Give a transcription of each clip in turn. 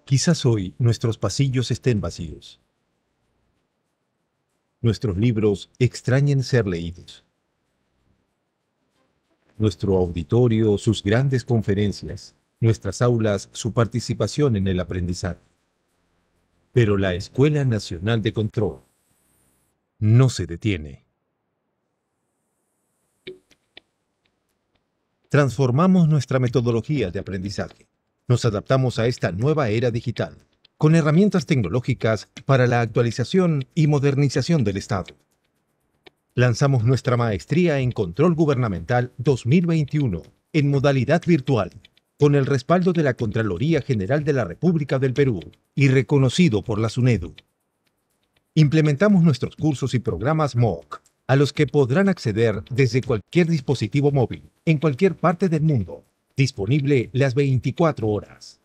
Quizás hoy nuestros pasillos estén vacíos. Nuestros libros extrañen ser leídos. Nuestro auditorio, sus grandes conferencias. Nuestras aulas, su participación en el aprendizaje. Pero la Escuela Nacional de Control no se detiene. Transformamos nuestra metodología de aprendizaje. Nos adaptamos a esta nueva era digital, con herramientas tecnológicas para la actualización y modernización del Estado. Lanzamos nuestra maestría en Control Gubernamental 2021 en modalidad virtual, con el respaldo de la Contraloría General de la República del Perú y reconocido por la SUNEDU. Implementamos nuestros cursos y programas MOOC, a los que podrán acceder desde cualquier dispositivo móvil, en cualquier parte del mundo, disponible las 24 horas.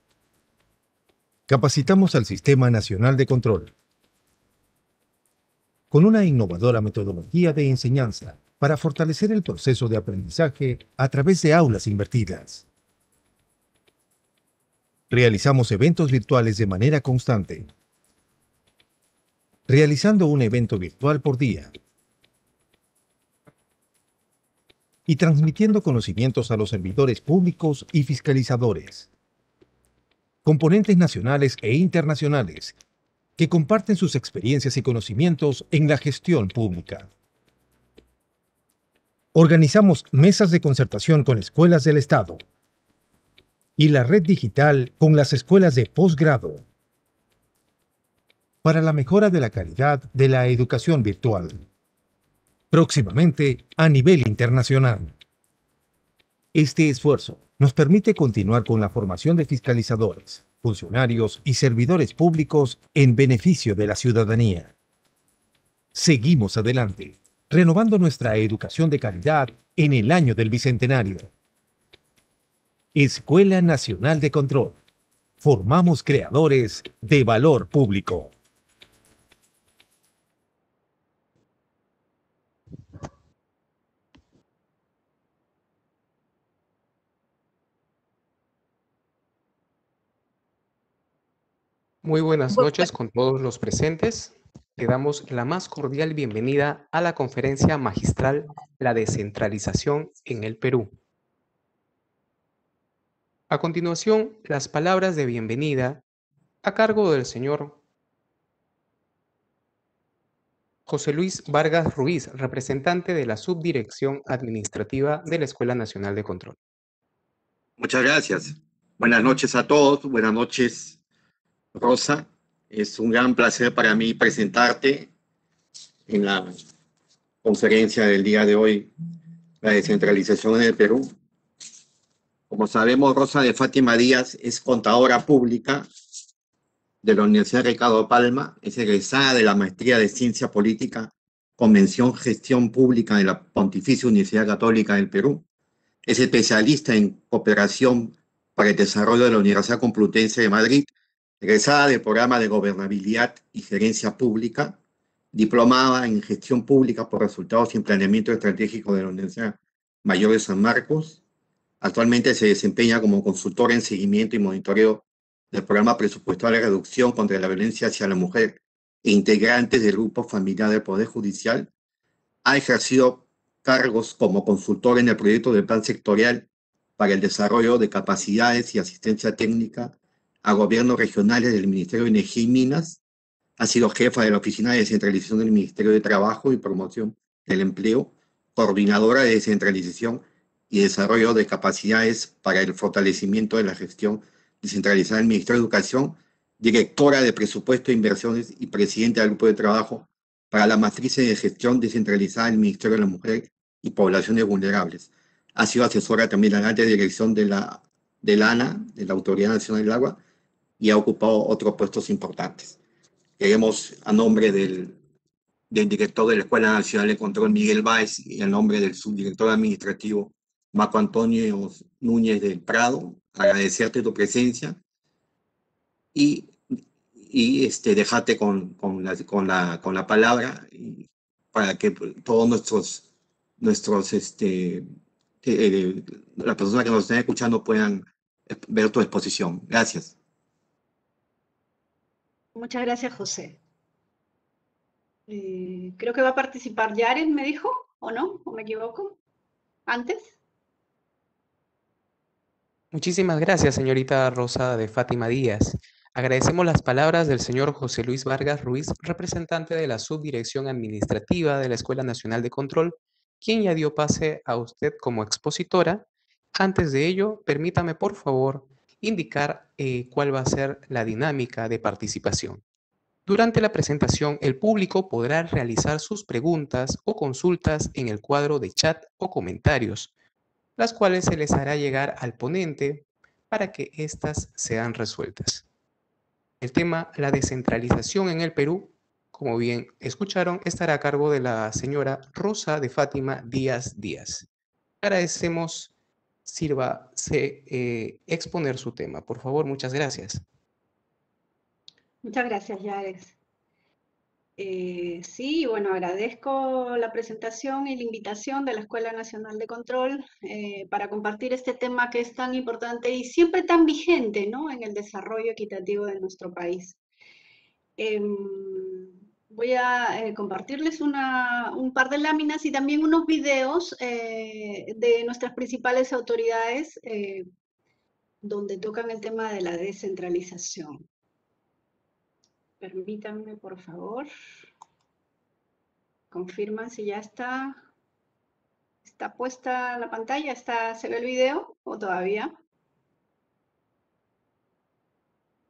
Capacitamos al Sistema Nacional de Control con una innovadora metodología de enseñanza para fortalecer el proceso de aprendizaje a través de aulas invertidas. Realizamos eventos virtuales de manera constante, realizando un evento virtual por día y transmitiendo conocimientos a los servidores públicos y fiscalizadores, componentes nacionales e internacionales que comparten sus experiencias y conocimientos en la gestión pública. Organizamos mesas de concertación con escuelas del Estado y la red digital con las escuelas de posgrado para la mejora de la calidad de la educación virtual. Próximamente a nivel internacional. Este esfuerzo nos permite continuar con la formación de fiscalizadores, funcionarios y servidores públicos en beneficio de la ciudadanía. Seguimos adelante, renovando nuestra educación de calidad en el año del Bicentenario. Escuela Nacional de Control. Formamos creadores de valor público. Muy buenas noches con todos los presentes. Le damos la más cordial bienvenida a la conferencia magistral La descentralización en el Perú. A continuación, las palabras de bienvenida a cargo del señor José Luis Vargas Ruiz, representante de la Subdirección Administrativa de la Escuela Nacional de Control. Muchas gracias. Buenas noches a todos. Buenas noches, Rosa. Es un gran placer para mí presentarte en la conferencia del día de hoy, la descentralización en el Perú. Como sabemos, Rosa de Fátima Díaz es contadora pública de la Universidad Ricardo Palma, es egresada de la Maestría de Ciencia Política con mención Gestión Pública de la Pontificia Universidad Católica del Perú. Es especialista en cooperación para el desarrollo de la Universidad Complutense de Madrid, egresada del programa de Gobernabilidad y Gerencia Pública, diplomada en Gestión Pública por Resultados y Planeamiento Estratégico de la Universidad Mayor de San Marcos. Actualmente se desempeña como consultora en seguimiento y monitoreo del programa presupuestal de reducción contra la violencia hacia la mujer e integrantes del grupo familiar del Poder Judicial. Ha ejercido cargos como consultor en el proyecto del Plan Sectorial para el Desarrollo de Capacidades y Asistencia Técnica a gobiernos regionales del Ministerio de Energía y Minas. Ha sido jefa de la Oficina de Descentralización del Ministerio de Trabajo y Promoción del Empleo, coordinadora de descentralización y desarrollo de capacidades para el fortalecimiento de la gestión descentralizada del Ministerio de Educación, directora de Presupuesto e Inversiones y presidenta del Grupo de Trabajo para la matriz de gestión descentralizada del Ministerio de la Mujer y Poblaciones Vulnerables. Ha sido asesora también de la alta dirección de la ANA, de la Autoridad Nacional del Agua, y ha ocupado otros puestos importantes. Queremos, a nombre del director de la Escuela Nacional de Control, Miguel Báez, y a nombre del subdirector administrativo, Marco Antonio Núñez del Prado, agradecerte tu presencia y dejarte con la palabra para que todos las personas que nos están escuchando puedan ver tu exposición. Gracias. Muchas gracias, José. Creo que va a participar Yares, me dijo, ¿o no? ¿O me equivoco? ¿Antes? Muchísimas gracias, señorita Rosa de Fátima Díaz. Agradecemos las palabras del señor José Luis Vargas Ruiz, representante de la Subdirección Administrativa de la Escuela Nacional de Control, quien ya dio pase a usted como expositora. Antes de ello, permítame, por favor, indicar cuál va a ser la dinámica de participación. Durante la presentación, el público podrá realizar sus preguntas o consultas en el cuadro de chat o comentarios, las cuales se les hará llegar al ponente para que éstas sean resueltas. El tema, la descentralización en el Perú, como bien escucharon, estará a cargo de la señora Rosa de Fátima Díaz Díaz. Agradecemos, sírvase exponer su tema. Por favor, muchas gracias. Muchas gracias, Yares. Sí, bueno, agradezco la presentación y la invitación de la Escuela Nacional de Control para compartir este tema que es tan importante y siempre tan vigente, ¿no?, en el desarrollo equitativo de nuestro país. Voy a compartirles un par de láminas y también unos videos de nuestras principales autoridades donde tocan el tema de la descentralización. Permítanme, por favor. Confirman si ya está puesta la pantalla, ¿se ve el video o todavía?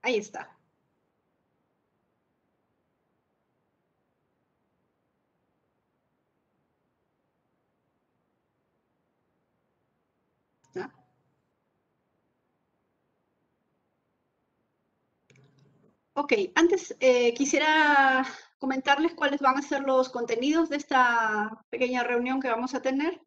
Ahí está. ¿Está? Ok, antes quisiera comentarles cuáles van a ser los contenidos de esta pequeña reunión que vamos a tener.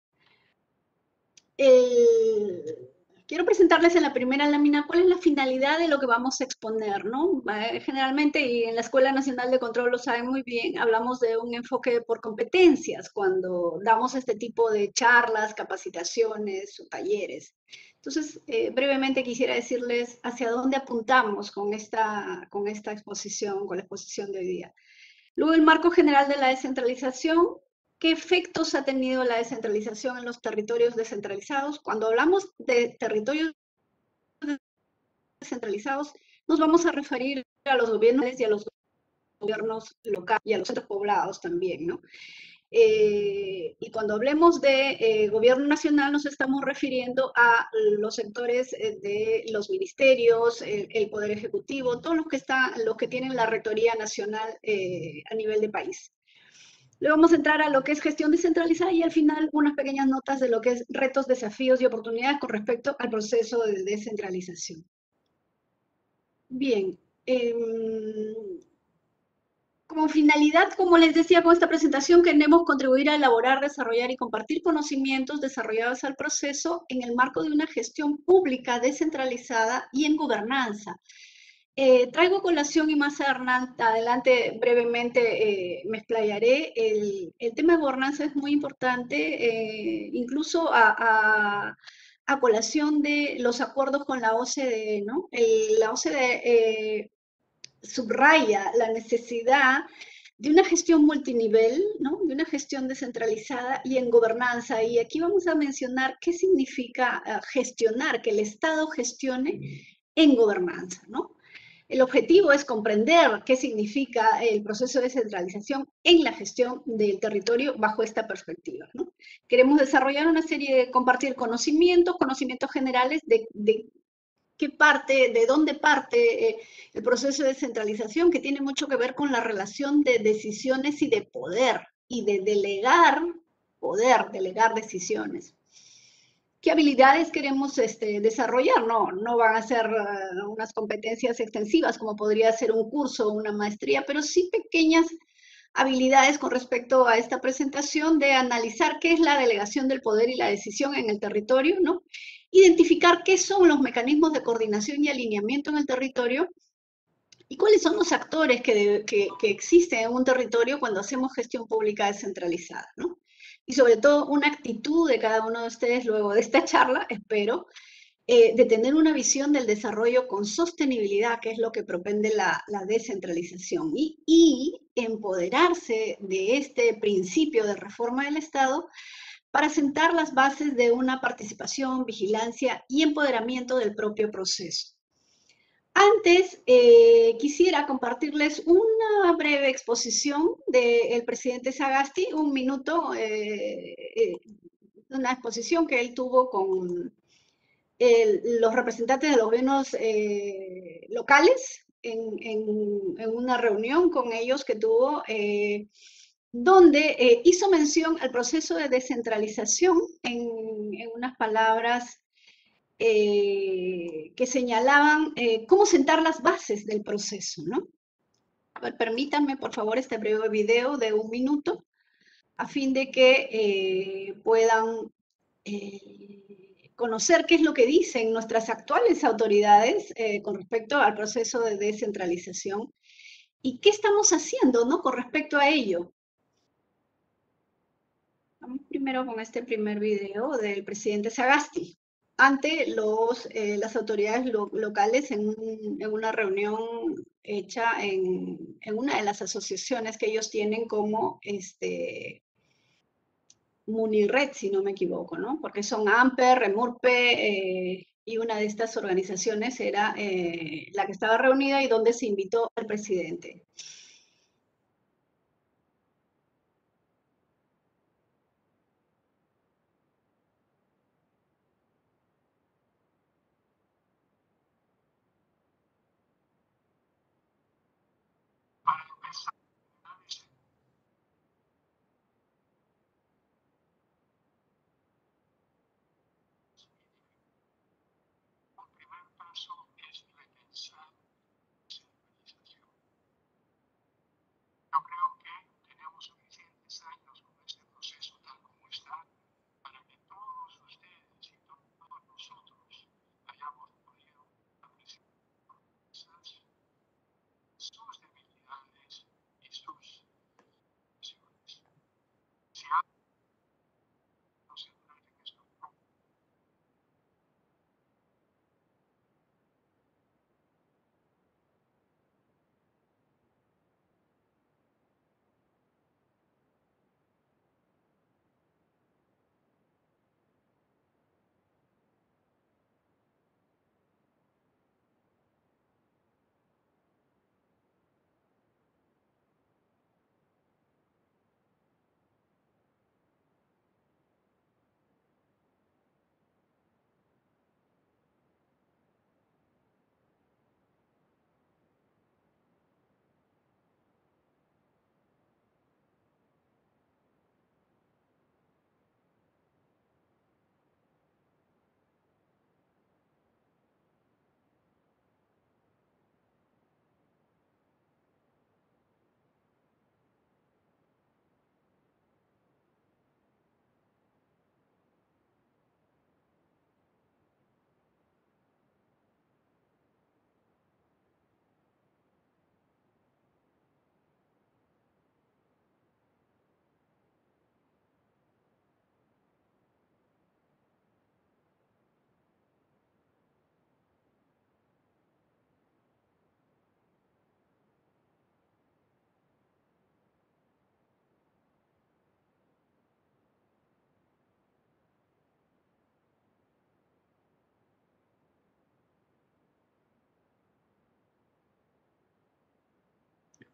Quiero presentarles en la primera lámina cuál es la finalidad de lo que vamos a exponer, ¿no? Generalmente, y en la Escuela Nacional de Control lo saben muy bien, hablamos de un enfoque por competencias cuando damos este tipo de charlas, capacitaciones o talleres. Entonces, brevemente quisiera decirles hacia dónde apuntamos con esta exposición, con la exposición de hoy día. Luego, el marco general de la descentralización. ¿Qué efectos ha tenido la descentralización en los territorios descentralizados? Cuando hablamos de territorios descentralizados, nos vamos a referir a los gobiernos y a los gobiernos locales y a los centros poblados también, ¿no? Y cuando hablemos de gobierno nacional nos estamos refiriendo a los sectores de los ministerios, el Poder Ejecutivo, todos los que tienen la rectoría nacional a nivel de país. Luego vamos a entrar a lo que es gestión descentralizada y al final unas pequeñas notas de lo que es retos, desafíos y oportunidades con respecto al proceso de descentralización. Bien, como finalidad, como les decía con esta presentación, queremos contribuir a elaborar, desarrollar y compartir conocimientos desarrollados al proceso en el marco de una gestión pública descentralizada y en gobernanza. Traigo colación y más adelante brevemente me explayaré. El tema de gobernanza es muy importante, incluso a colación de los acuerdos con la OCDE, ¿no? La OCDE subraya la necesidad de una gestión multinivel, ¿no?, de una gestión descentralizada y en gobernanza. Y aquí vamos a mencionar qué significa gestionar, que el Estado gestione en gobernanza, ¿no? El objetivo es comprender qué significa el proceso de descentralización en la gestión del territorio bajo esta perspectiva, ¿no? Queremos desarrollar una serie de compartir conocimientos generales de qué parte, de dónde parte el proceso de descentralización, que tiene mucho que ver con la relación de decisiones y de poder, y de delegar poder, delegar decisiones. ¿Qué habilidades queremos desarrollar? No van a ser unas competencias extensivas como podría ser un curso o una maestría, pero sí pequeñas habilidades con respecto a esta presentación de analizar qué es la delegación del poder y la decisión en el territorio, ¿no? Identificar qué son los mecanismos de coordinación y alineamiento en el territorio y cuáles son los actores que existen en un territorio cuando hacemos gestión pública descentralizada, ¿no? Y sobre todo una actitud de cada uno de ustedes luego de esta charla, espero, de tener una visión del desarrollo con sostenibilidad, que es lo que propende la descentralización, y empoderarse de este principio de reforma del Estado para sentar las bases de una participación, vigilancia y empoderamiento del propio proceso. Antes, quisiera compartirles una breve exposición del presidente Sagasti, un minuto, una exposición que él tuvo con los representantes de los gobiernos locales en una reunión con ellos que tuvo, donde hizo mención al proceso de descentralización en unas palabras que señalaban cómo sentar las bases del proceso, ¿no? A ver, permítanme, por favor, este breve video de 1 minuto, a fin de que puedan conocer qué es lo que dicen nuestras actuales autoridades con respecto al proceso de descentralización y qué estamos haciendo, ¿no?, con respecto a ello. Vamos primero con este primer video del presidente Sagasti ante las autoridades locales en una reunión hecha en una de las asociaciones que ellos tienen como Munired, si no me equivoco, ¿no? Porque son AMPE, Remurpe, y una de estas organizaciones era la que estaba reunida y donde se invitó al presidente.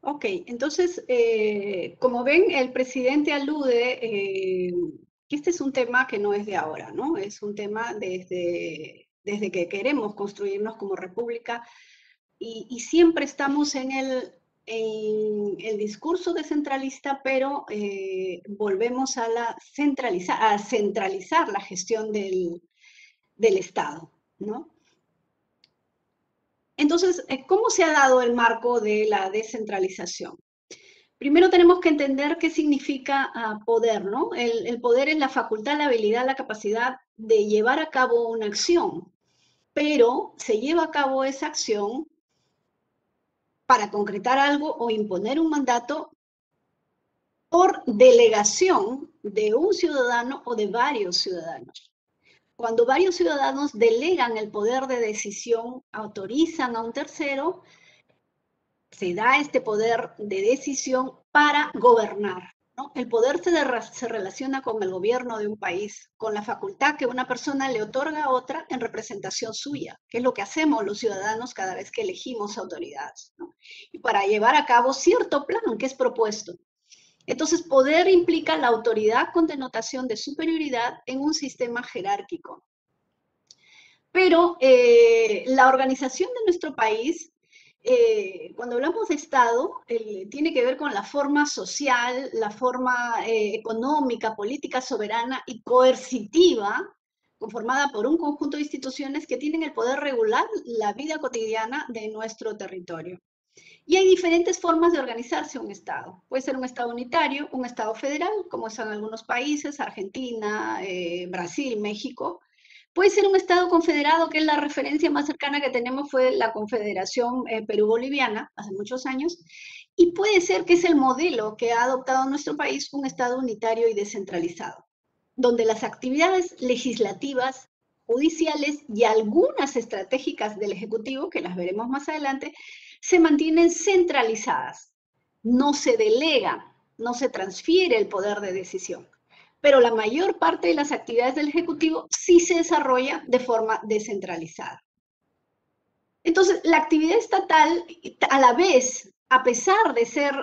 Ok, entonces, como ven, el presidente alude que este es un tema que no es de ahora, ¿no? Es un tema desde que queremos construirnos como república y siempre estamos en el discurso descentralista, pero volvemos a centralizar la gestión del Estado, ¿no? Entonces, ¿cómo se ha dado el marco de la descentralización? Primero tenemos que entender qué significa poder, ¿no? El poder es la facultad, la habilidad, la capacidad de llevar a cabo una acción, pero se lleva a cabo esa acción para concretar algo o imponer un mandato por delegación de un ciudadano o de varios ciudadanos. Cuando varios ciudadanos delegan el poder de decisión, autorizan a un tercero, se da este poder de decisión para gobernar, ¿no? El poder se relaciona con el gobierno de un país, con la facultad que una persona le otorga a otra en representación suya, que es lo que hacemos los ciudadanos cada vez que elegimos autoridades, ¿no? Y para llevar a cabo cierto plan que es propuesto. Entonces, poder implica la autoridad con denotación de superioridad en un sistema jerárquico. Pero la organización de nuestro país, cuando hablamos de Estado, tiene que ver con la forma social, la forma económica, política, soberana y coercitiva, conformada por un conjunto de instituciones que tienen el poder regular la vida cotidiana de nuestro territorio. Y hay diferentes formas de organizarse un Estado. Puede ser un Estado unitario, un Estado federal, como son algunos países, Argentina, Brasil, México. Puede ser un Estado confederado, que es la referencia más cercana que tenemos fue la Confederación Perú-Boliviana, hace muchos años. Y puede ser que es el modelo que ha adoptado nuestro país, un Estado unitario y descentralizado, donde las actividades legislativas, judiciales y algunas estratégicas del Ejecutivo, que las veremos más adelante, se mantienen centralizadas. No se delega, no se transfiere el poder de decisión. Pero la mayor parte de las actividades del Ejecutivo sí se desarrolla de forma descentralizada. Entonces, la actividad estatal, a la vez, a pesar de ser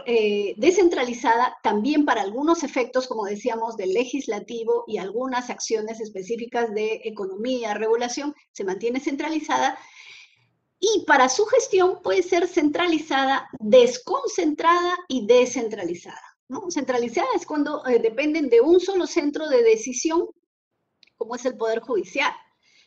descentralizada, también para algunos efectos, como decíamos, del legislativo y algunas acciones específicas de economía, regulación, se mantiene centralizada. Y para su gestión puede ser centralizada, desconcentrada y descentralizada, ¿no? Centralizada es cuando dependen de un solo centro de decisión, como es el Poder Judicial.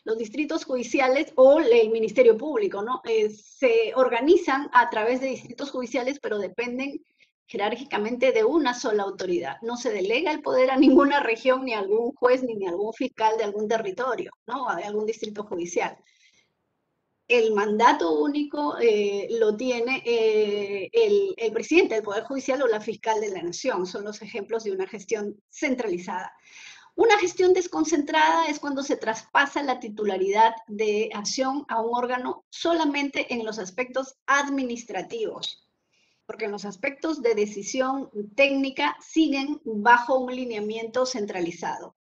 Los distritos judiciales o el Ministerio Público, ¿no? Se organizan a través de distritos judiciales, pero dependen jerárquicamente de una sola autoridad. No se delega el poder a ninguna región, ni a algún juez, ni a algún fiscal de algún territorio, ¿no? O de algún distrito judicial. El mandato único lo tiene el presidente del Poder Judicial o la fiscal de la Nación. Son los ejemplos de una gestión centralizada. Una gestión desconcentrada es cuando se traspasa la titularidad de acción a un órgano solamente en los aspectos administrativos, porque en los aspectos de decisión técnica siguen bajo un lineamiento centralizado.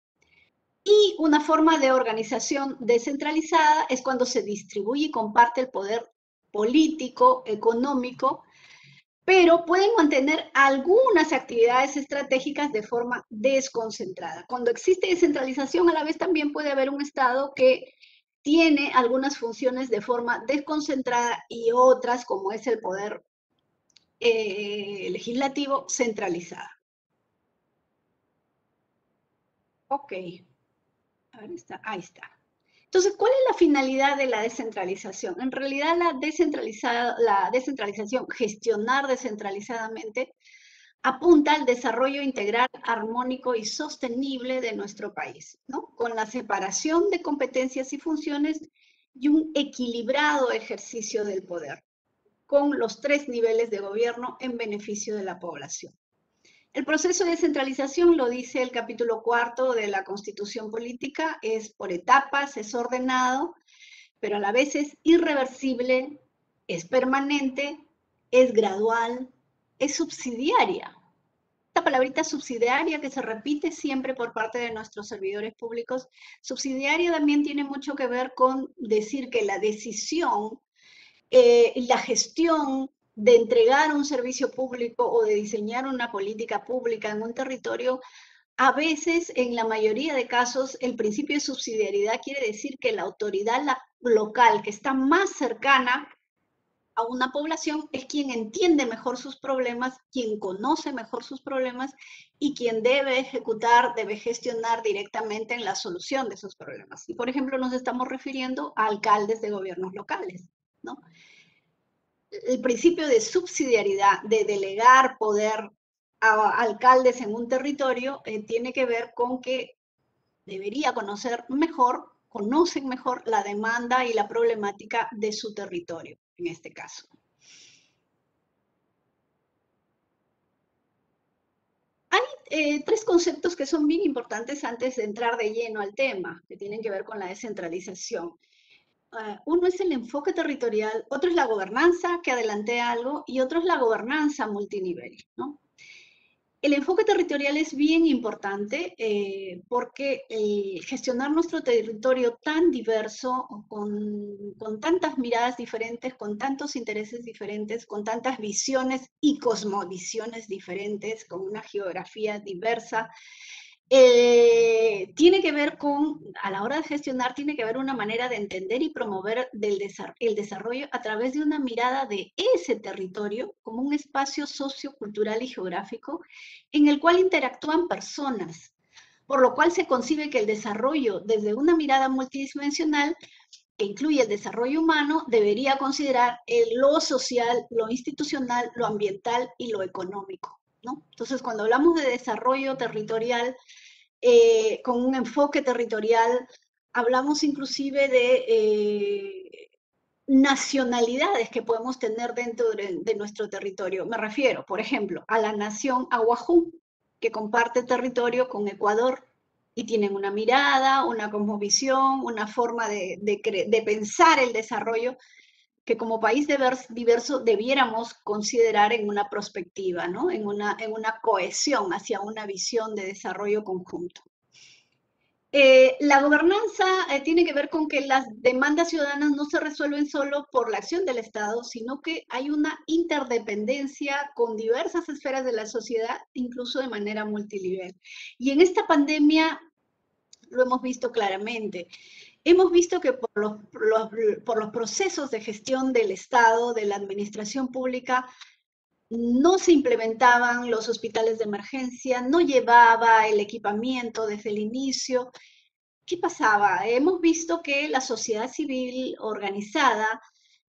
Y una forma de organización descentralizada es cuando se distribuye y comparte el poder político, económico, pero pueden mantener algunas actividades estratégicas de forma desconcentrada. Cuando existe descentralización, a la vez también puede haber un Estado que tiene algunas funciones de forma desconcentrada y otras, como es el poder legislativo, centralizada. Ok. Ahí está. Entonces, ¿cuál es la finalidad de la descentralización? En realidad, la descentralización, gestionar descentralizadamente, apunta al desarrollo integral, armónico y sostenible de nuestro país, ¿no? Con la separación de competencias y funciones y un equilibrado ejercicio del poder, con los 3 niveles de gobierno en beneficio de la población. El proceso de descentralización, lo dice el capítulo 4 de la Constitución Política, es por etapas, es ordenado, pero a la vez es irreversible, es permanente, es gradual, es subsidiaria. Esta palabrita subsidiaria que se repite siempre por parte de nuestros servidores públicos, subsidiaria también tiene mucho que ver con decir que la decisión, la gestión de entregar un servicio público o de diseñar una política pública en un territorio, a veces, en la mayoría de casos, el principio de subsidiariedad quiere decir que la autoridad local que está más cercana a una población es quien entiende mejor sus problemas, quien conoce mejor sus problemas y quien debe ejecutar, debe gestionar directamente en la solución de esos problemas. Y, por ejemplo, nos estamos refiriendo a alcaldes de gobiernos locales, ¿no? El principio de subsidiariedad, de delegar poder a alcaldes en un territorio, tiene que ver con que debería conocen mejor la demanda y la problemática de su territorio, en este caso. Hay tres conceptos que son bien importantes antes de entrar de lleno al tema, que tienen que ver con la descentralización. Uno es el enfoque territorial, otro es la gobernanza, que adelanté algo, y otro es la gobernanza multinivel, ¿no? El enfoque territorial es bien importante porque gestionar nuestro territorio tan diverso, con tantas miradas diferentes, con tantos intereses diferentes, con tantas visiones y cosmovisiones diferentes, con una geografía diversa, tiene que ver con, a la hora de gestionar, tiene que haber una manera de entender y promover el desarrollo a través de una mirada de ese territorio como un espacio sociocultural y geográfico en el cual interactúan personas, por lo cual se concibe que el desarrollo desde una mirada multidimensional que incluye el desarrollo humano debería considerar lo social, lo institucional, lo ambiental y lo económico, ¿no? Entonces, cuando hablamos de desarrollo territorial, con un enfoque territorial, hablamos inclusive de nacionalidades que podemos tener dentro de nuestro territorio. Me refiero, por ejemplo, a la nación Ahuajú, que comparte territorio con Ecuador y tienen una mirada, una cosmovisión, una forma de pensar el desarrollo que como país diverso debiéramos considerar en una perspectiva, ¿no? en una cohesión hacia una visión de desarrollo conjunto. La gobernanza tiene que ver con que las demandas ciudadanas no se resuelven solo por la acción del Estado, sino que hay una interdependencia con diversas esferas de la sociedad, incluso de manera multinivel. Y en esta pandemia lo hemos visto claramente. Hemos visto que por los procesos de gestión del Estado, de la administración pública, no se implementaban los hospitales de emergencia, no llevaba el equipamiento desde el inicio. ¿Qué pasaba? Hemos visto que la sociedad civil organizada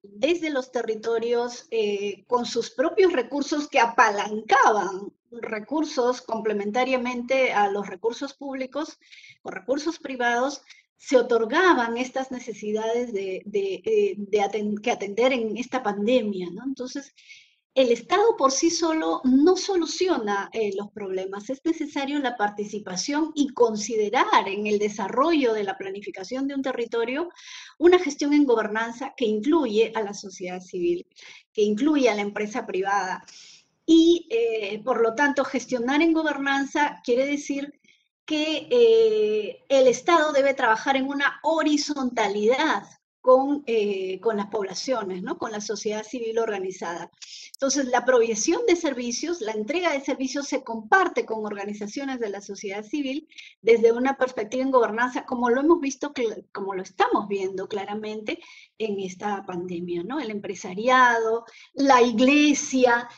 desde los territorios con sus propios recursos que apalancaban recursos complementariamente a los recursos públicos o recursos privados, se otorgaban estas necesidades que atender en esta pandemia, ¿no? Entonces, el Estado por sí solo no soluciona los problemas. Es necesario la participación y considerar en el desarrollo de la planificación de un territorio una gestión en gobernanza que incluye a la sociedad civil, que incluye a la empresa privada. Y por lo tanto, gestionar en gobernanza quiere decir que el Estado debe trabajar en una horizontalidad con las poblaciones, ¿no? Con la sociedad civil organizada. Entonces, la provisión de servicios, la entrega de servicios se comparte con organizaciones de la sociedad civil desde una perspectiva en gobernanza, como lo hemos visto, como lo estamos viendo claramente en esta pandemia, ¿no? El empresariado, la iglesia,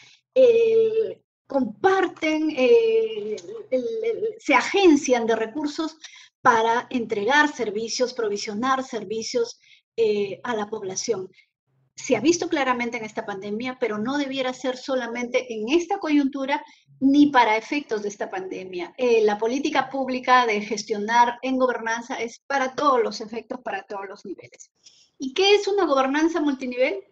comparten, se agencian de recursos para entregar servicios, provisionar servicios a la población. Se ha visto claramente en esta pandemia, pero no debiera ser solamente en esta coyuntura ni para efectos de esta pandemia. La política pública de gestionar en gobernanza es para todos los efectos, para todos los niveles. ¿Y qué es una gobernanza multinivel?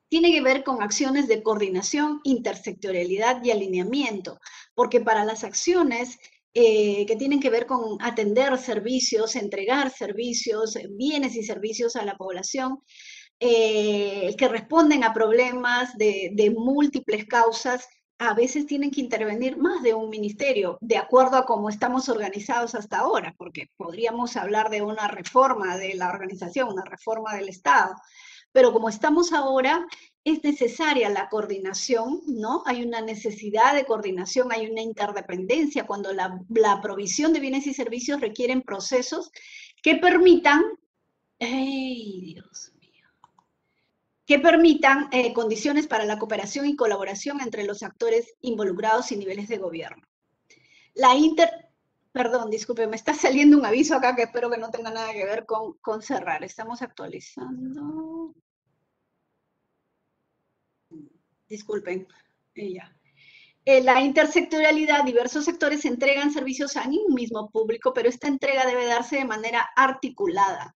Tiene que ver con acciones de coordinación, intersectorialidad y alineamiento, porque para las acciones que tienen que ver con atender servicios, entregar servicios, bienes y servicios a la población, que responden a problemas de múltiples causas, a veces tienen que intervenir más de un ministerio, de acuerdo a cómo estamos organizados hasta ahora, porque podríamos hablar de una reforma de la organización, una reforma del Estado, pero como estamos ahora, es necesaria la coordinación, ¿no? Hay una necesidad de coordinación, hay una interdependencia cuando la provisión de bienes y servicios requieren procesos que permitan, ¡ay, Dios mío! Que permitan condiciones para la cooperación y colaboración entre los actores involucrados y niveles de gobierno. Perdón, disculpe, me está saliendo un aviso acá que espero que no tenga nada que ver con cerrar. Estamos actualizando. Disculpen, ya. La intersectorialidad, diversos sectores entregan servicios a un mismo público, pero esta entrega debe darse de manera articulada,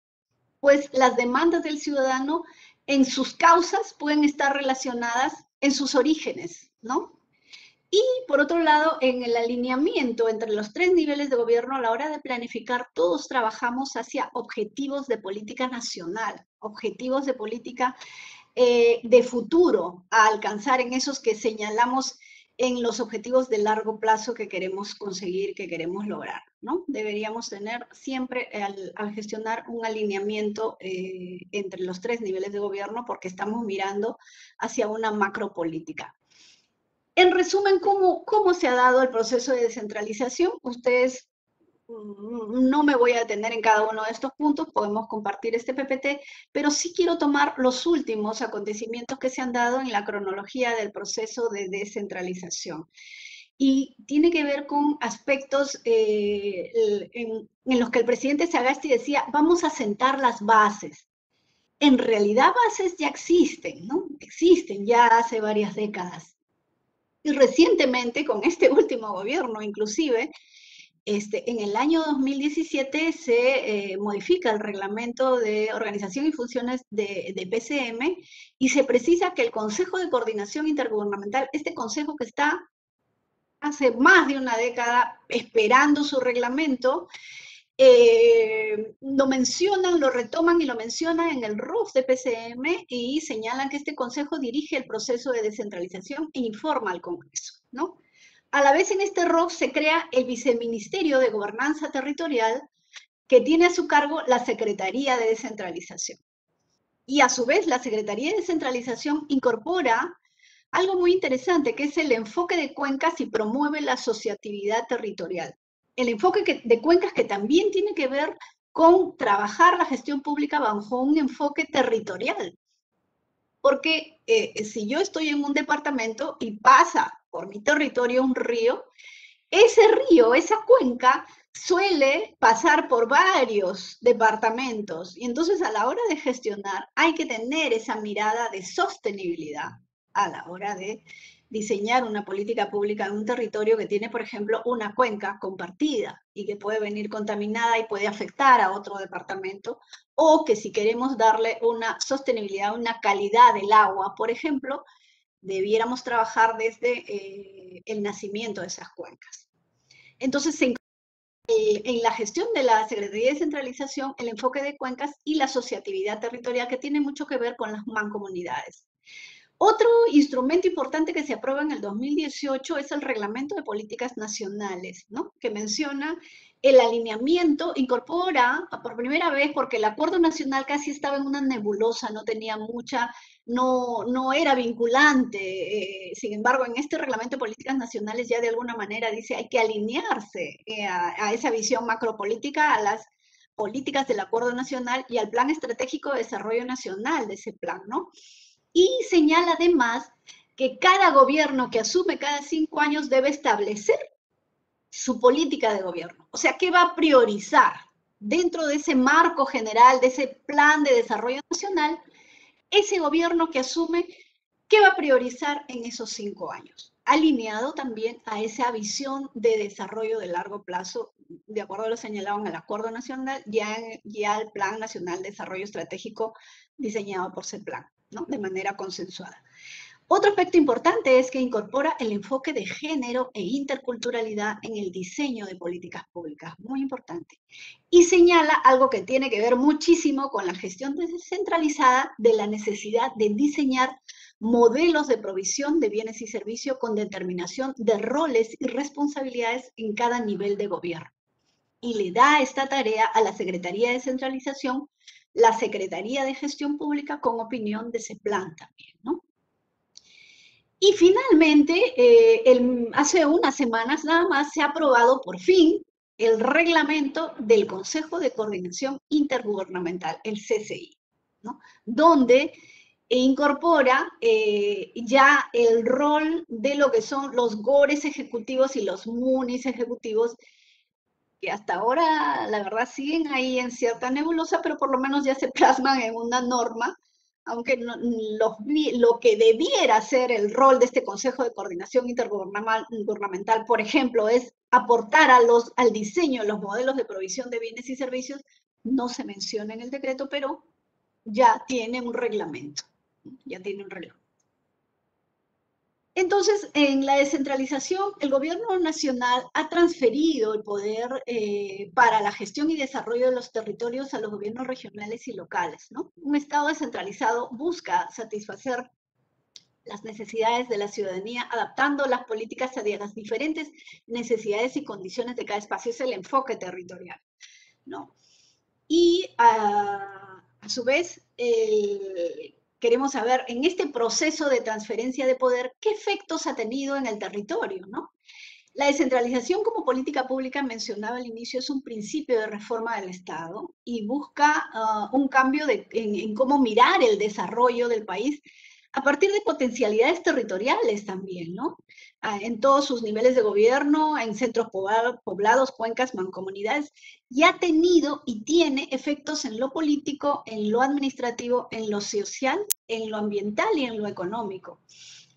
pues las demandas del ciudadano en sus causas pueden estar relacionadas en sus orígenes, ¿no? Y por otro lado, en el alineamiento entre los 3 niveles de gobierno a la hora de planificar, todos trabajamos hacia objetivos de política nacional, objetivos de política de futuro a alcanzar en esos que señalamos en los objetivos de largo plazo que queremos conseguir, que queremos lograr, ¿no? Deberíamos tener siempre al gestionar un alineamiento entre los 3 niveles de gobierno porque estamos mirando hacia una macropolítica. En resumen, ¿cómo se ha dado el proceso de descentralización? Ustedes, no me voy a detener en cada uno de estos puntos, podemos compartir este PPT, pero sí quiero tomar los últimos acontecimientos que se han dado en la cronología del proceso de descentralización. Y tiene que ver con aspectos en los que el presidente Sagasti decía, vamos a sentar las bases. En realidad bases ya existen, ¿no? Existen ya hace varias décadas. Y recientemente, con este último gobierno inclusive, en el año 2017 se modifica el reglamento de organización y funciones de PCM y se precisa que el Consejo de Coordinación Intergubernamental, este consejo que está hace más de una década esperando su reglamento, lo mencionan, lo retoman y lo mencionan en el RUF de PCM y señalan que este consejo dirige el proceso de descentralización e informa al Congreso, ¿no? A la vez en este RUF se crea el Viceministerio de Gobernanza Territorial que tiene a su cargo la Secretaría de Descentralización. Y a su vez la Secretaría de Descentralización incorpora algo muy interesante que es el enfoque de cuencas y promueve la asociatividad territorial. El enfoque de cuencas que también tiene que ver con trabajar la gestión pública bajo un enfoque territorial. Porque si yo estoy en un departamento y pasa por mi territorio un río, ese río, esa cuenca, suele pasar por varios departamentos. Y entonces a la hora de gestionar hay que tener esa mirada de sostenibilidad a la hora de diseñar una política pública en un territorio que tiene, por ejemplo, una cuenca compartida y que puede venir contaminada y puede afectar a otro departamento, o que si queremos darle una sostenibilidad, una calidad del agua, por ejemplo, debiéramos trabajar desde el nacimiento de esas cuencas. Entonces, en la gestión de la Secretaría de Descentralización, el enfoque de cuencas y la asociatividad territorial, que tiene mucho que ver con las mancomunidades. Otro instrumento importante que se aprueba en el 2018 es el Reglamento de Políticas Nacionales, ¿no? Que menciona el alineamiento, incorpora por primera vez, porque el Acuerdo Nacional casi estaba en una nebulosa, no tenía mucha, no era vinculante. Sin embargo, en este Reglamento de Políticas Nacionales ya de alguna manera dice hay que alinearse a esa visión macropolítica, a las políticas del Acuerdo Nacional y al Plan Estratégico de Desarrollo Nacional de ese plan, ¿no? Y señala además que cada gobierno que asume cada 5 años debe establecer su política de gobierno. O sea, ¿qué va a priorizar dentro de ese marco general, de ese plan de desarrollo nacional? Ese gobierno que asume, ¿qué va a priorizar en esos 5 años? Alineado también a esa visión de desarrollo de largo plazo, de acuerdo a lo señalado en el Acuerdo Nacional, ya el Plan Nacional de Desarrollo Estratégico diseñado por CEPLAN, ¿no? De manera consensuada. Otro aspecto importante es que incorpora el enfoque de género e interculturalidad en el diseño de políticas públicas, muy importante. Y señala algo que tiene que ver muchísimo con la gestión descentralizada de la necesidad de diseñar modelos de provisión de bienes y servicios con determinación de roles y responsabilidades en cada nivel de gobierno. Y le da esta tarea a la Secretaría de Descentralización, la Secretaría de Gestión Pública con opinión de CEPLAN también, ¿no? Y finalmente, hace unas semanas nada más se ha aprobado por fin el reglamento del Consejo de Coordinación Intergubernamental, el CCI, ¿no? Donde incorpora ya el rol de lo que son los GORES ejecutivos y los MUNIs ejecutivos, que hasta ahora, la verdad, siguen ahí en cierta nebulosa, pero por lo menos ya se plasman en una norma, aunque lo que debiera ser el rol de este Consejo de Coordinación Intergubernamental, por ejemplo, es aportar al diseño de los modelos de provisión de bienes y servicios, no se menciona en el decreto, pero ya tiene un reglamento, ya tiene un reglamento. Entonces, en la descentralización, el gobierno nacional ha transferido el poder para la gestión y desarrollo de los territorios a los gobiernos regionales y locales, ¿no? Un Estado descentralizado busca satisfacer las necesidades de la ciudadanía, adaptando las políticas a las diferentes necesidades y condiciones de cada espacio. Es el enfoque territorial, ¿no? Y a su vez, queremos saber, en este proceso de transferencia de poder, ¿qué efectos ha tenido en el territorio, ¿no? La descentralización como política pública, mencionaba al inicio, es un principio de reforma del Estado y busca un cambio en cómo mirar el desarrollo del país a partir de potencialidades territoriales también, ¿no? En todos sus niveles de gobierno, en centros poblados, cuencas, mancomunidades, y ha tenido y tiene efectos en lo político, en lo administrativo, en lo social, en lo ambiental y en lo económico.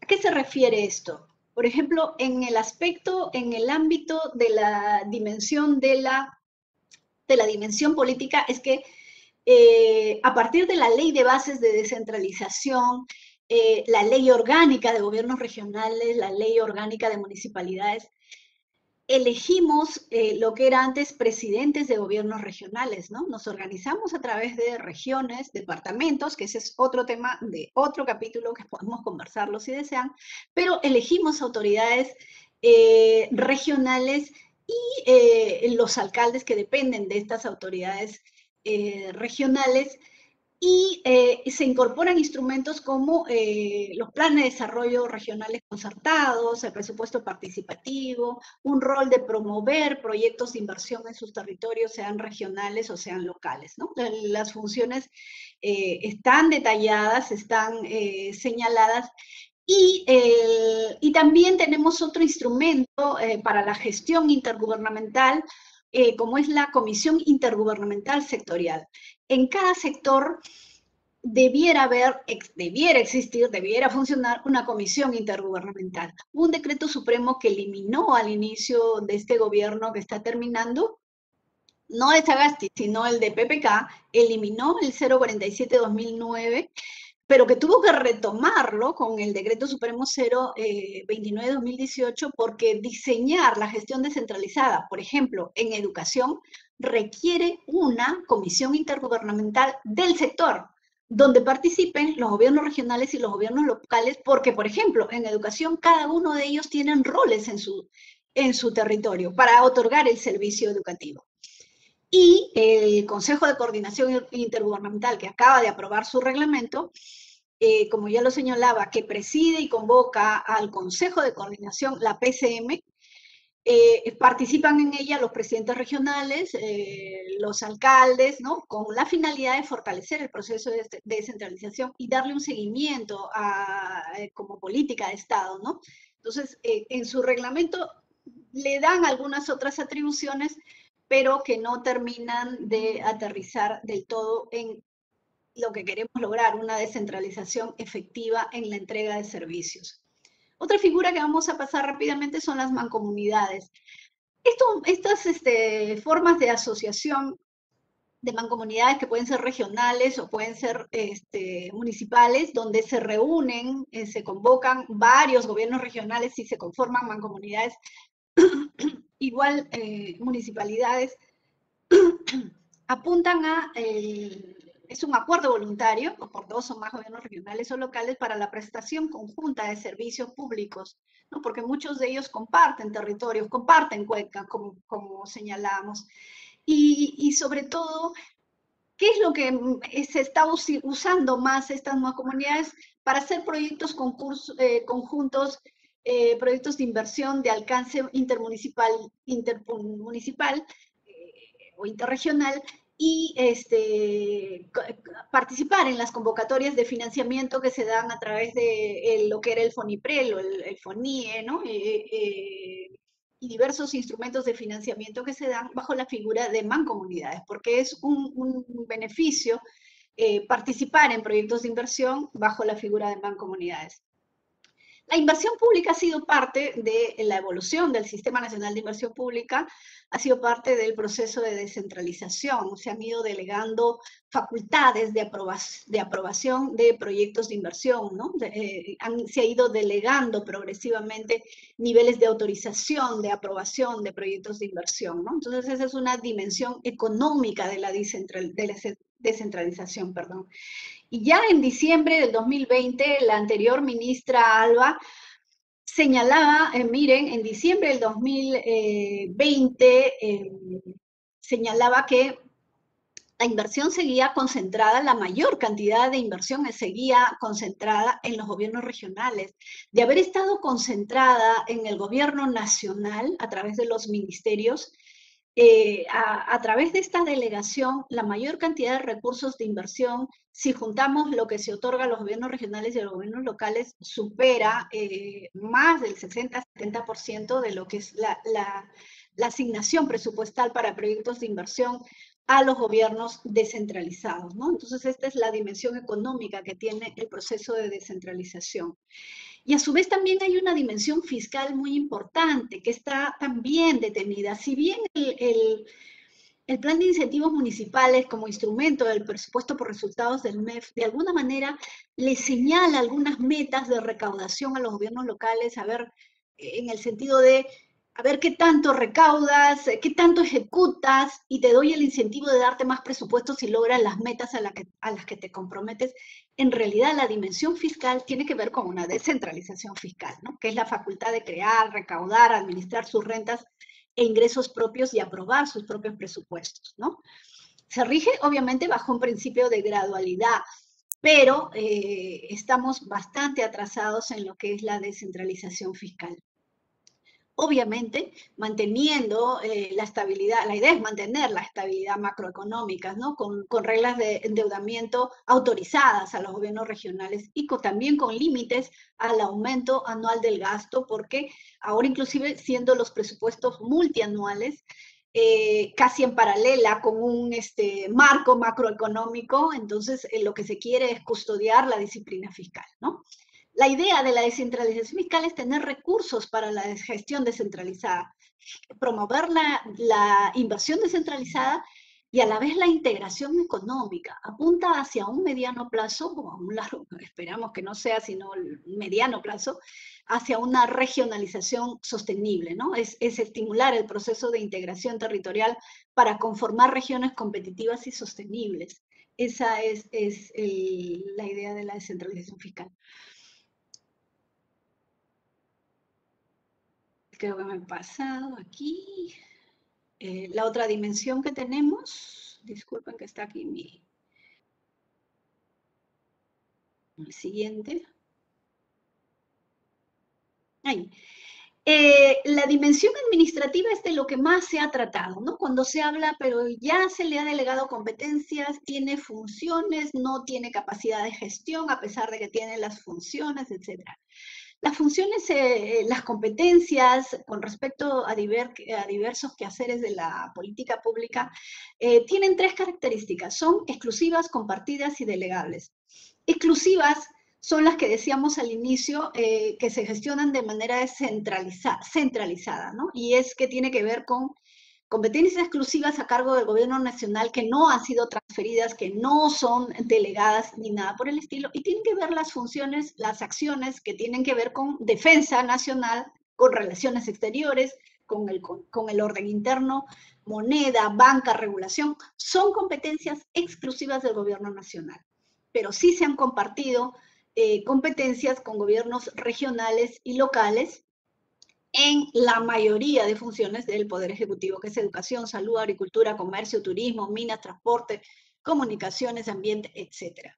¿A qué se refiere esto? Por ejemplo, en el aspecto, en el ámbito de la dimensión dimensión política, es que a partir de la ley de bases de descentralización, la ley orgánica de gobiernos regionales, la ley orgánica de municipalidades, elegimos lo que era antes presidentes de gobiernos regionales, ¿no? Nos organizamos a través de regiones, departamentos, que ese es otro tema de otro capítulo que podemos conversarlo si desean, pero elegimos autoridades regionales y los alcaldes que dependen de estas autoridades regionales, y se incorporan instrumentos como los planes de desarrollo regionales concertados, el presupuesto participativo, un rol de promover proyectos de inversión en sus territorios, sean regionales o sean locales, ¿no? Las funciones están detalladas, están señaladas, y también tenemos otro instrumento para la gestión intergubernamental, como es la Comisión Intergubernamental Sectorial. En cada sector debiera existir, debiera funcionar una comisión intergubernamental. Un decreto supremo que eliminó al inicio de este gobierno que está terminando, no de Sagasti, sino el de PPK, eliminó el 047-2009, pero que tuvo que retomarlo con el Decreto Supremo 029-2018, porque diseñar la gestión descentralizada, por ejemplo, en educación, requiere una comisión intergubernamental del sector, donde participen los gobiernos regionales y los gobiernos locales, porque, por ejemplo, en educación cada uno de ellos tienen roles en su territorio para otorgar el servicio educativo. Y el Consejo de Coordinación Intergubernamental, que acaba de aprobar su reglamento, como ya lo señalaba, que preside y convoca al Consejo de Coordinación, la PCM, participan en ella los presidentes regionales, los alcaldes, ¿no? Con la finalidad de fortalecer el proceso de descentralización y darle un seguimiento como política de Estado, ¿no? Entonces, en su reglamento le dan algunas otras atribuciones, pero que no terminan de aterrizar del todo en lo que queremos lograr, una descentralización efectiva en la entrega de servicios. Otra figura que vamos a pasar rápidamente son las mancomunidades. Estas formas de asociación de mancomunidades que pueden ser regionales o pueden ser municipales, donde se reúnen, se convocan varios gobiernos regionales y se conforman mancomunidades, igual municipalidades, apuntan a, es un acuerdo voluntario por 2 o más gobiernos regionales o locales para la prestación conjunta de servicios públicos, ¿no? Porque muchos de ellos comparten territorios, comparten cuencas, como señalábamos. Y sobre todo, ¿qué es lo que se está usando más estas mancomunidades para hacer proyectos conjuntos, proyectos de inversión de alcance intermunicipal o interregional, y participar en las convocatorias de financiamiento que se dan a través de lo que era el FONIPREL o el FONIE, ¿no? Y diversos instrumentos de financiamiento que se dan bajo la figura de mancomunidades, porque es un beneficio participar en proyectos de inversión bajo la figura de mancomunidades. La inversión pública ha sido parte de la evolución del Sistema Nacional de Inversión Pública, ha sido parte del proceso de descentralización. Se han ido delegando facultades de aprobación de proyectos de inversión, ¿no? Se ha ido delegando progresivamente niveles de autorización, de aprobación de proyectos de inversión, ¿no? Entonces, esa es una dimensión económica de la descentralización, perdón. Y ya en diciembre del 2020, la anterior ministra Alba señalaba, miren, en diciembre del 2020 señalaba que la inversión seguía concentrada, la mayor cantidad de inversión seguía concentrada en los gobiernos regionales. De haber estado concentrada en el gobierno nacional a través de los ministerios, a través de esta delegación, la mayor cantidad de recursos de inversión, si juntamos lo que se otorga a los gobiernos regionales y a los gobiernos locales, supera más del 60-70% de lo que es la asignación presupuestal para proyectos de inversión a los gobiernos descentralizados, ¿no? Entonces, esta es la dimensión económica que tiene el proceso de descentralización. Y a su vez también hay una dimensión fiscal muy importante que está también detenida. Si bien el plan de incentivos municipales como instrumento del presupuesto por resultados del MEF, de alguna manera le señala algunas metas de recaudación a los gobiernos locales, a ver, en el sentido de a ver qué tanto recaudas, qué tanto ejecutas y te doy el incentivo de darte más presupuesto si logras las metas a las que te comprometes. En realidad la dimensión fiscal tiene que ver con una descentralización fiscal, ¿no? Que es la facultad de crear, recaudar, administrar sus rentas e ingresos propios y aprobar sus propios presupuestos, ¿no? Se rige obviamente bajo un principio de gradualidad, pero estamos bastante atrasados en lo que es la descentralización fiscal. Obviamente, manteniendo la estabilidad, la idea es mantener la estabilidad macroeconómica, ¿no? Con reglas de endeudamiento autorizadas a los gobiernos regionales y también con límites al aumento anual del gasto, porque ahora inclusive siendo los presupuestos multianuales, casi en paralela con un marco macroeconómico, entonces lo que se quiere es custodiar la disciplina fiscal, ¿no? La idea de la descentralización fiscal es tener recursos para la gestión descentralizada, promover la inversión descentralizada y a la vez la integración económica. Apunta hacia un mediano plazo, o a un largo, esperamos que no sea sino el mediano plazo, hacia una regionalización sostenible, ¿no? Es estimular el proceso de integración territorial para conformar regiones competitivas y sostenibles. Esa es la idea de la descentralización fiscal. Creo que me he pasado aquí. La otra dimensión que tenemos, disculpen que está aquí el siguiente. Ahí. La dimensión administrativa es de lo que más se ha tratado, ¿no? Cuando se habla, pero ya se le ha delegado competencias, tiene funciones, no tiene capacidad de gestión, a pesar de que tiene las funciones, etcétera. Las funciones, las competencias con respecto a diversos quehaceres de la política pública tienen tres características. Son exclusivas, compartidas y delegables. Exclusivas son las que decíamos al inicio, que se gestionan de manera centralizada, ¿no? Y es que tiene que ver con competencias exclusivas a cargo del gobierno nacional que no han sido transferidas, que no son delegadas ni nada por el estilo, y tienen que ver las funciones, las acciones que tienen que ver con defensa nacional, con relaciones exteriores, con el orden interno, moneda, banca, regulación, son competencias exclusivas del gobierno nacional, pero sí se han compartido competencias con gobiernos regionales y locales en la mayoría de funciones del Poder Ejecutivo, que es educación, salud, agricultura, comercio, turismo, minas, transporte, comunicaciones, ambiente, etc.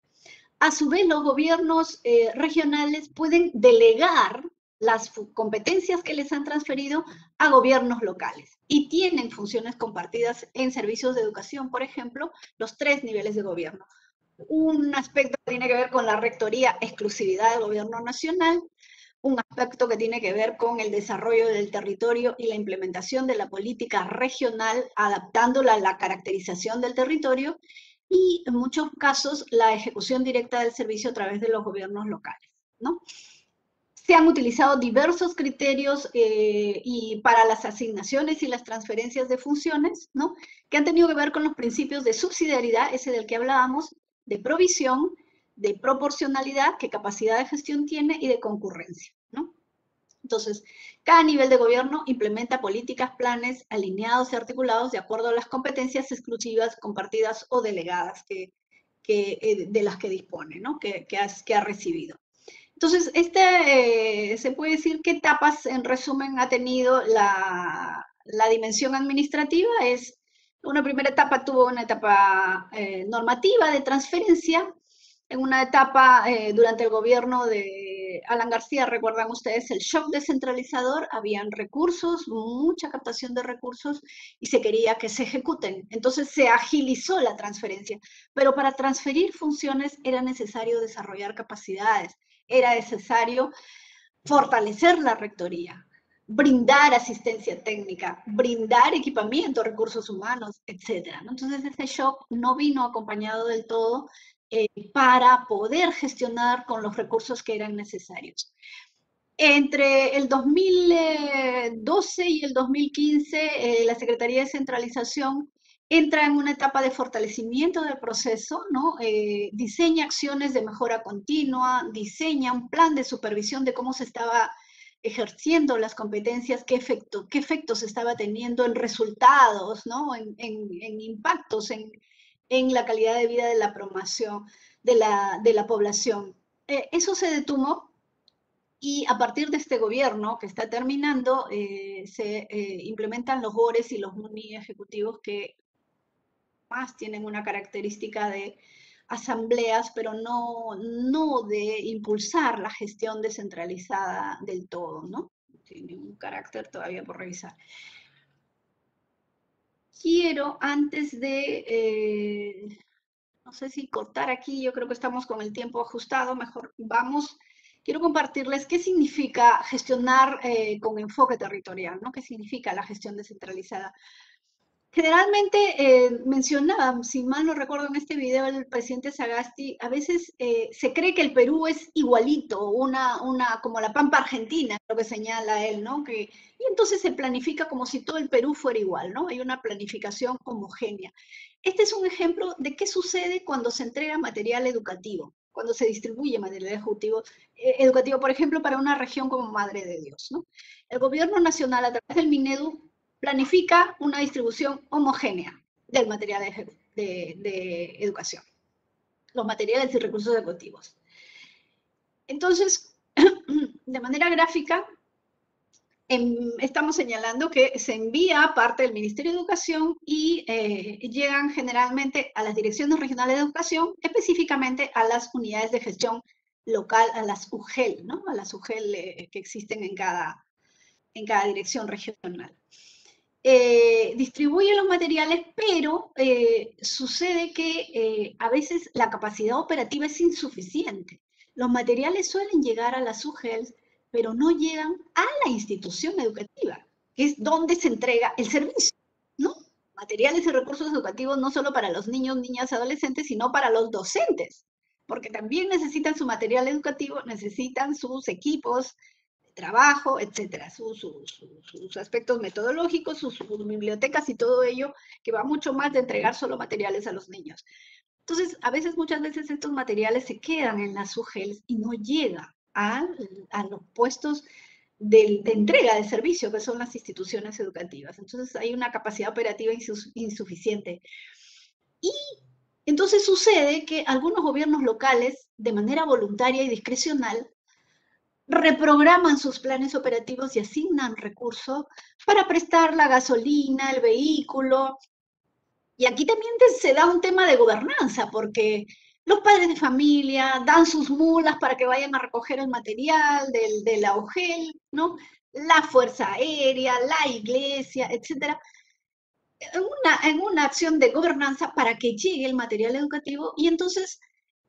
A su vez, los gobiernos regionales pueden delegar las competencias que les han transferido a gobiernos locales y tienen funciones compartidas en servicios de educación, por ejemplo, los 3 niveles de gobierno. Un aspecto que tiene que ver con la rectoría, exclusividad del gobierno nacional, un aspecto que tiene que ver con el desarrollo del territorio y la implementación de la política regional, adaptándola a la caracterización del territorio, y en muchos casos la ejecución directa del servicio a través de los gobiernos locales, ¿no? Se han utilizado diversos criterios y para las asignaciones y las transferencias de funciones, ¿no? Que han tenido que ver con los principios de subsidiariedad, ese del que hablábamos, de provisión, de proporcionalidad, qué capacidad de gestión tiene, y de concurrencia, ¿no? Entonces, cada nivel de gobierno implementa políticas, planes alineados y articulados de acuerdo a las competencias exclusivas, compartidas o delegadas de las que dispone, ¿no? que ha recibido. Entonces, se puede decir qué etapas, en resumen, ha tenido la dimensión administrativa. Una primera etapa tuvo una etapa normativa de transferencia. En una etapa durante el gobierno de Alan García, recuerdan ustedes el shock descentralizador, habían recursos, mucha captación de recursos y se quería que se ejecuten. Entonces se agilizó la transferencia, pero para transferir funciones era necesario desarrollar capacidades, era necesario fortalecer la rectoría, brindar asistencia técnica, brindar equipamiento, recursos humanos, etc. Entonces ese shock no vino acompañado del todo para poder gestionar con los recursos que eran necesarios. Entre el 2012 y el 2015, la Secretaría de Descentralización entra en una etapa de fortalecimiento del proceso, ¿no? Diseña acciones de mejora continua, diseña un plan de supervisión de cómo se estaba ejerciendo las competencias, qué efectos estaba teniendo en resultados, ¿no? en impactos, en la calidad de vida de la promoción de la población. Eso se detuvo y a partir de este gobierno que está terminando, se implementan los GORES y los MUNI ejecutivos que más tienen una característica de asambleas, pero no de impulsar la gestión descentralizada del todo, ¿no? Tiene un carácter todavía por revisar. Quiero, antes de, no sé si cortar aquí, yo creo que estamos con el tiempo ajustado, mejor vamos. Quiero compartirles qué significa gestionar con enfoque territorial, ¿no? ¿Qué significa la gestión descentralizada? Generalmente mencionaba, si mal no recuerdo en este video, el presidente Sagasti, a veces se cree que el Perú es igualito, como la Pampa Argentina, lo que señala él, ¿no? Y entonces se planifica como si todo el Perú fuera igual, ¿no? Hay una planificación homogénea. Este es un ejemplo de qué sucede cuando se entrega material educativo, cuando se distribuye material educativo, por ejemplo, para una región como Madre de Dios, ¿no? El gobierno nacional, a través del Minedu, planifica una distribución homogénea del material de educación, los materiales y recursos educativos. Entonces, de manera gráfica, estamos señalando que se envía parte del Ministerio de Educación y llegan generalmente a las direcciones regionales de educación, específicamente a las unidades de gestión local, a las UGEL, ¿no? A las UGEL que existen en cada dirección regional. Distribuye los materiales, pero sucede que a veces la capacidad operativa es insuficiente. Los materiales suelen llegar a las UGELs, pero no llegan a la institución educativa, que es donde se entrega el servicio, ¿no? Materiales y recursos educativos no solo para los niños, niñas, adolescentes, sino para los docentes, porque también necesitan su material educativo, necesitan sus equipos, trabajo, etcétera, sus aspectos metodológicos, sus bibliotecas y todo ello, que va mucho más de entregar solo materiales a los niños. Entonces, muchas veces estos materiales se quedan en las UGELs y no llegan a los puestos de entrega de servicio, que son las instituciones educativas. Entonces, hay una capacidad operativa insuficiente. Y entonces sucede que algunos gobiernos locales, de manera voluntaria y discrecional, reprograman sus planes operativos y asignan recursos para prestar la gasolina, el vehículo. Y aquí también se da un tema de gobernanza, porque los padres de familia dan sus mulas para que vayan a recoger el material de la UGEL, ¿no? La Fuerza Aérea, la iglesia, etc. En una acción de gobernanza para que llegue el material educativo. Y entonces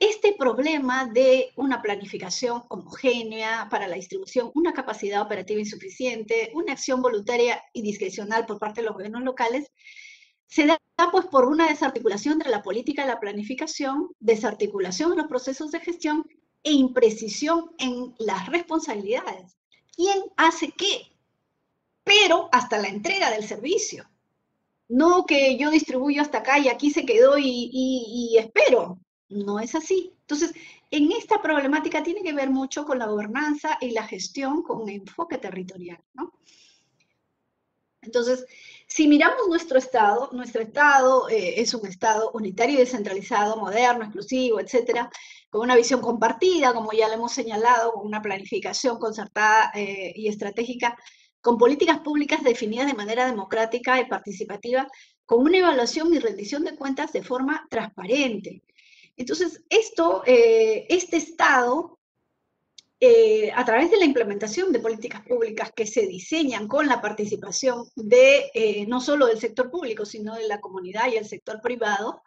este problema de una planificación homogénea para la distribución, una capacidad operativa insuficiente, una acción voluntaria y discrecional por parte de los gobiernos locales, se da pues por una desarticulación entre la política y la planificación, desarticulación en los procesos de gestión e imprecisión en las responsabilidades. ¿Quién hace qué? Pero hasta la entrega del servicio. No que yo distribuyo hasta acá y aquí se quedó y espero. No es así. Entonces, en esta problemática tiene que ver mucho con la gobernanza y la gestión con enfoque territorial, ¿no? Entonces, si miramos nuestro Estado es un Estado unitario y descentralizado, moderno, exclusivo, etcétera, con una visión compartida, como ya lo hemos señalado, con una planificación concertada y estratégica, con políticas públicas definidas de manera democrática y participativa, con una evaluación y rendición de cuentas de forma transparente. Entonces, este Estado, a través de la implementación de políticas públicas que se diseñan con la participación de no solo del sector público, sino de la comunidad y el sector privado,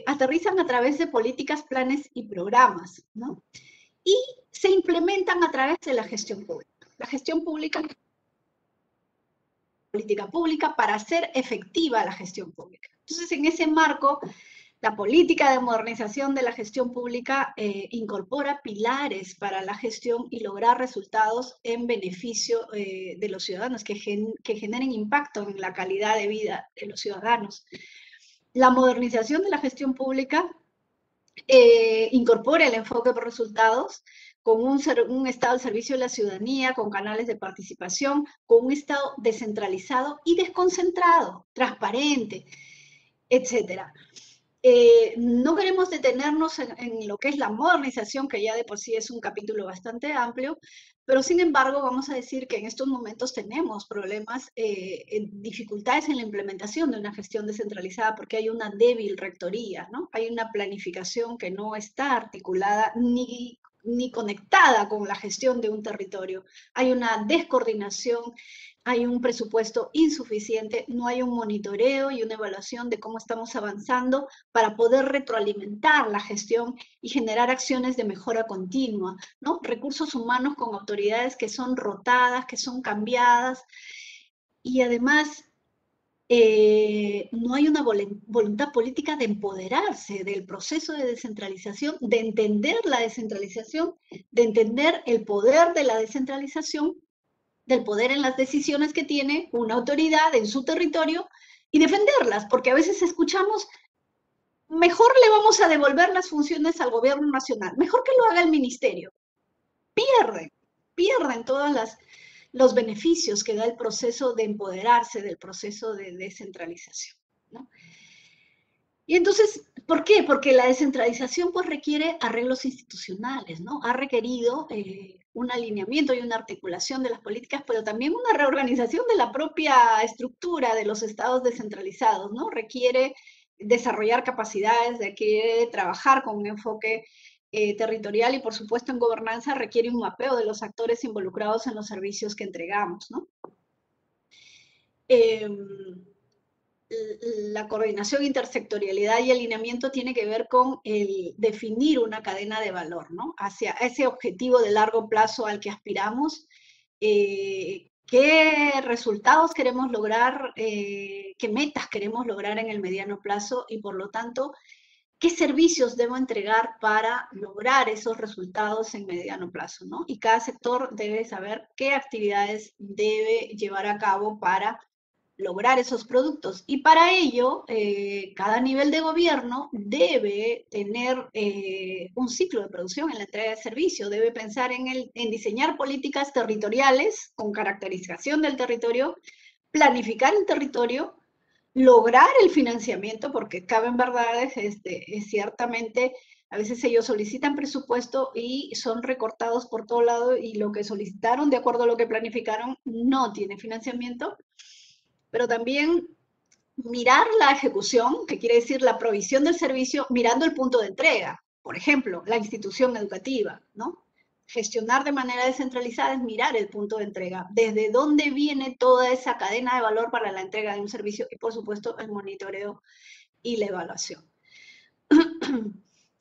aterrizan a través de políticas, planes y programas, ¿no? Y se implementan a través de la gestión pública. La gestión pública, política pública para hacer efectiva la gestión pública. Entonces, en ese marco, la política de modernización de la gestión pública incorpora pilares para la gestión y lograr resultados en beneficio de los ciudadanos, que generen impacto en la calidad de vida de los ciudadanos. La modernización de la gestión pública incorpora el enfoque por resultados, con un Estado al servicio de la ciudadanía, con canales de participación, con un Estado descentralizado y desconcentrado, transparente, etcétera. No queremos detenernos en lo que es la modernización, que ya de por sí es un capítulo bastante amplio, pero sin embargo vamos a decir que en estos momentos tenemos problemas, dificultades en la implementación de una gestión descentralizada porque hay una débil rectoría, ¿no? Hay una planificación que no está articulada ni conectada con la gestión de un territorio. Hay una descoordinación, hay un presupuesto insuficiente, no hay un monitoreo y una evaluación de cómo estamos avanzando para poder retroalimentar la gestión y generar acciones de mejora continua, ¿no? Recursos humanos con autoridades que son rotadas, que son cambiadas, y además no hay una voluntad política de empoderarse del proceso de descentralización, de entender la descentralización, de entender el poder de la descentralización, del poder en las decisiones que tiene una autoridad en su territorio y defenderlas, porque a veces escuchamos, mejor le vamos a devolver las funciones al gobierno nacional, mejor que lo haga el ministerio. Pierden todos los beneficios que da el proceso de empoderarse, del proceso de descentralización, ¿no? Y entonces, ¿por qué? Porque la descentralización pues requiere arreglos institucionales, ¿no? Ha requerido un alineamiento y una articulación de las políticas, pero también una reorganización de la propia estructura de los estados descentralizados, ¿no? Requiere desarrollar capacidades, requiere trabajar con un enfoque territorial y, por supuesto, en gobernanza requiere un mapeo de los actores involucrados en los servicios que entregamos, ¿no? La coordinación, intersectorialidad y alineamiento tiene que ver con el definir una cadena de valor, ¿no? Hacia ese objetivo de largo plazo al que aspiramos, qué resultados queremos lograr, qué metas queremos lograr en el mediano plazo y, por lo tanto, qué servicios debo entregar para lograr esos resultados en mediano plazo, ¿no? Y cada sector debe saber qué actividades debe llevar a cabo para lograr esos productos. Y para ello, cada nivel de gobierno debe tener un ciclo de producción en la entrega de servicio, debe pensar en diseñar políticas territoriales con caracterización del territorio, planificar el territorio, lograr el financiamiento, porque caben verdades, ciertamente a veces ellos solicitan presupuesto y son recortados por todo lado y lo que solicitaron de acuerdo a lo que planificaron no tiene financiamiento, pero también mirar la ejecución, que quiere decir la provisión del servicio, mirando el punto de entrega. Por ejemplo, la institución educativa, ¿no? Gestionar de manera descentralizada es mirar el punto de entrega, desde dónde viene toda esa cadena de valor para la entrega de un servicio y, por supuesto, el monitoreo y la evaluación.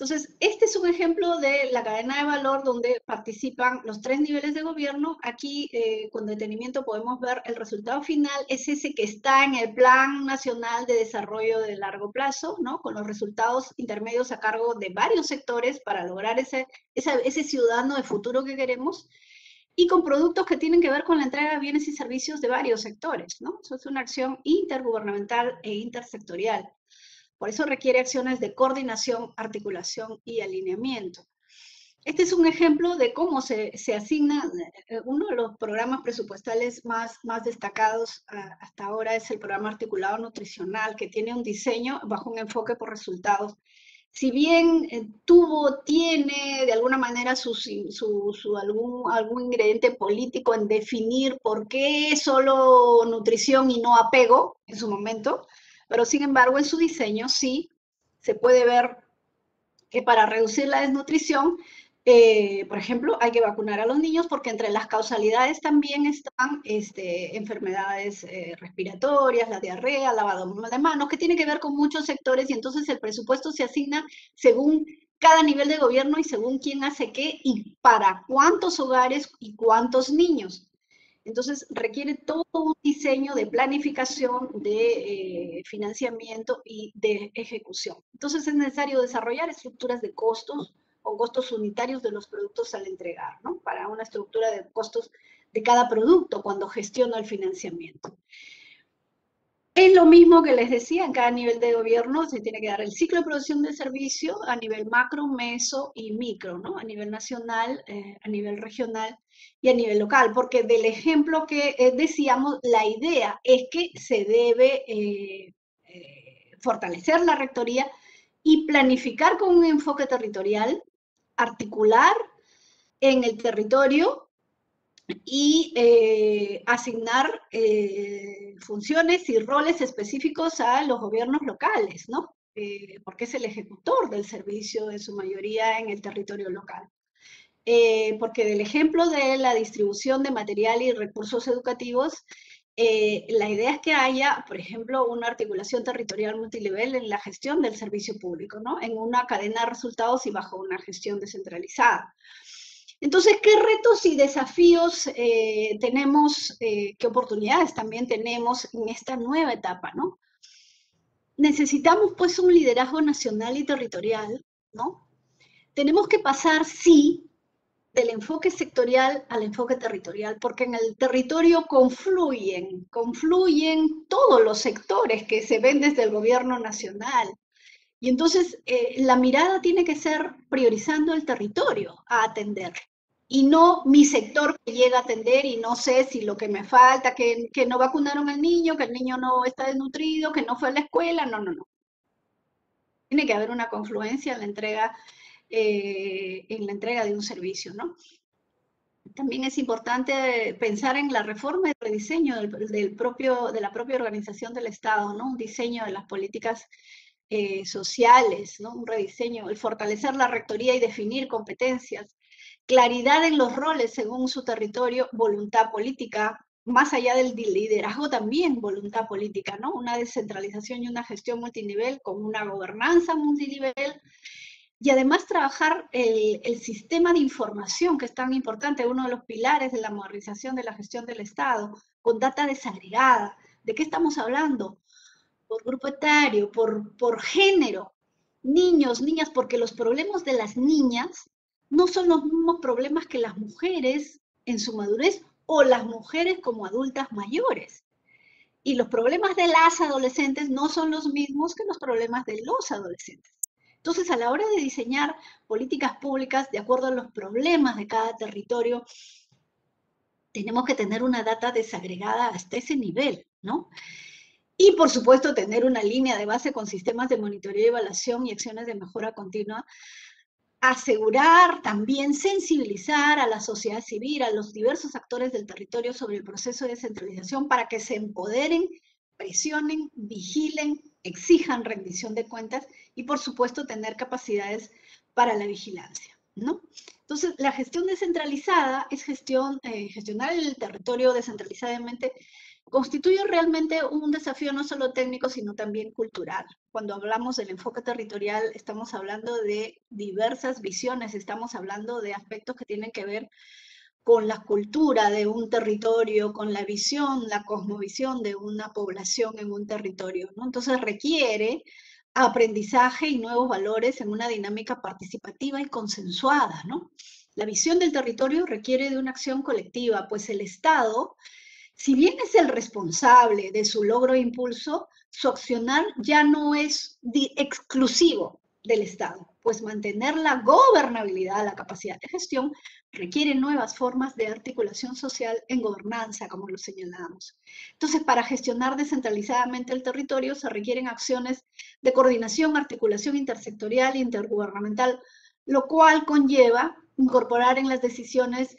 Entonces, este es un ejemplo de la cadena de valor donde participan los 3 niveles de gobierno. Aquí, con detenimiento, podemos ver el resultado final, es ese que está en el Plan Nacional de Desarrollo de Largo Plazo, ¿no? Con los resultados intermedios a cargo de varios sectores para lograr ese ciudadano de futuro que queremos, y con productos que tienen que ver con la entrega de bienes y servicios de varios sectores, ¿no? Eso es una acción intergubernamental e intersectorial. Por eso requiere acciones de coordinación, articulación y alineamiento. Este es un ejemplo de cómo se asigna. Uno de los programas presupuestales más destacados hasta ahora es el programa articulado nutricional, que tiene un diseño bajo un enfoque por resultados. Si bien tiene de alguna manera algún ingrediente político en definir por qué solo nutrición y no apego en su momento, pero sin embargo en su diseño sí se puede ver que para reducir la desnutrición, por ejemplo, hay que vacunar a los niños porque entre las causalidades también están enfermedades respiratorias, la diarrea, lavado de manos, que tiene que ver con muchos sectores, y entonces el presupuesto se asigna según cada nivel de gobierno y según quién hace qué y para cuántos hogares y cuántos niños. Entonces requiere todo un diseño de planificación, de financiamiento y de ejecución. Entonces es necesario desarrollar estructuras de costos o costos unitarios de los productos al entregar, ¿no? Para una estructura de costos de cada producto cuando gestiono el financiamiento. Es lo mismo que les decía, en cada nivel de gobierno se tiene que dar el ciclo de producción del servicio a nivel macro, meso y micro, ¿no? A nivel nacional, a nivel regional y a nivel local, porque del ejemplo que decíamos, la idea es que se debe fortalecer la rectoría y planificar con un enfoque territorial, articular en el territorio y asignar funciones y roles específicos a los gobiernos locales, ¿no? Porque es el ejecutor del servicio en su mayoría en el territorio local. Porque del ejemplo de la distribución de material y recursos educativos, la idea es que haya, por ejemplo, una articulación territorial multinivel en la gestión del servicio público, ¿no? En una cadena de resultados y bajo una gestión descentralizada. Entonces, ¿qué retos y desafíos tenemos, qué oportunidades también tenemos en esta nueva etapa, ¿no? Necesitamos, pues, un liderazgo nacional y territorial, ¿no? Tenemos que pasar, sí, del enfoque sectorial al enfoque territorial, porque en el territorio confluyen todos los sectores que se ven desde el gobierno nacional. Y entonces la mirada tiene que ser priorizando el territorio a atender. Y no mi sector que llega a atender y no sé si lo que me falta, que no vacunaron al niño, que el niño no está desnutrido, que no fue a la escuela, no. Tiene que haber una confluencia en la entrega de un servicio, ¿no? También es importante pensar en la reforma y rediseño de la propia organización del Estado, ¿no? Un diseño de las políticas sociales, ¿no? Un rediseño, el fortalecer la rectoría y definir competencias, claridad en los roles según su territorio, voluntad política, más allá del liderazgo también voluntad política, ¿no? Una descentralización y una gestión multinivel con una gobernanza multinivel, y además trabajar el sistema de información, que es tan importante, uno de los pilares de la modernización de la gestión del Estado, con data desagregada. ¿De qué estamos hablando? Por grupo etario, por género, niños, niñas, porque los problemas de las niñas no son los mismos problemas que las mujeres en su madurez o las mujeres como adultas mayores. Y los problemas de las adolescentes no son los mismos que los problemas de los adolescentes. Entonces, a la hora de diseñar políticas públicas de acuerdo a los problemas de cada territorio, tenemos que tener una data desagregada hasta ese nivel, ¿no? Y, por supuesto, tener una línea de base con sistemas de monitoreo y evaluación y acciones de mejora continua. Asegurar, también sensibilizar a la sociedad civil, a los diversos actores del territorio sobre el proceso de descentralización para que se empoderen, presionen, vigilen, exijan rendición de cuentas y, por supuesto, tener capacidades para la vigilancia, ¿no? Entonces, la gestión descentralizada es gestionar el territorio descentralizadamente constituye realmente un desafío no solo técnico, sino también cultural. Cuando hablamos del enfoque territorial, estamos hablando de diversas visiones, estamos hablando de aspectos que tienen que ver con la cultura de un territorio, con la visión, la cosmovisión de una población en un territorio, ¿no? Entonces requiere aprendizaje y nuevos valores en una dinámica participativa y consensuada, ¿no? La visión del territorio requiere de una acción colectiva, pues el Estado, si bien es el responsable de su logro e impulso, su accionar ya no es exclusivo del Estado, pues mantener la gobernabilidad, la capacidad de gestión, requiere nuevas formas de articulación social en gobernanza, como lo señalábamos. Entonces, para gestionar descentralizadamente el territorio se requieren acciones de coordinación, articulación intersectorial e intergubernamental, lo cual conlleva incorporar en las decisiones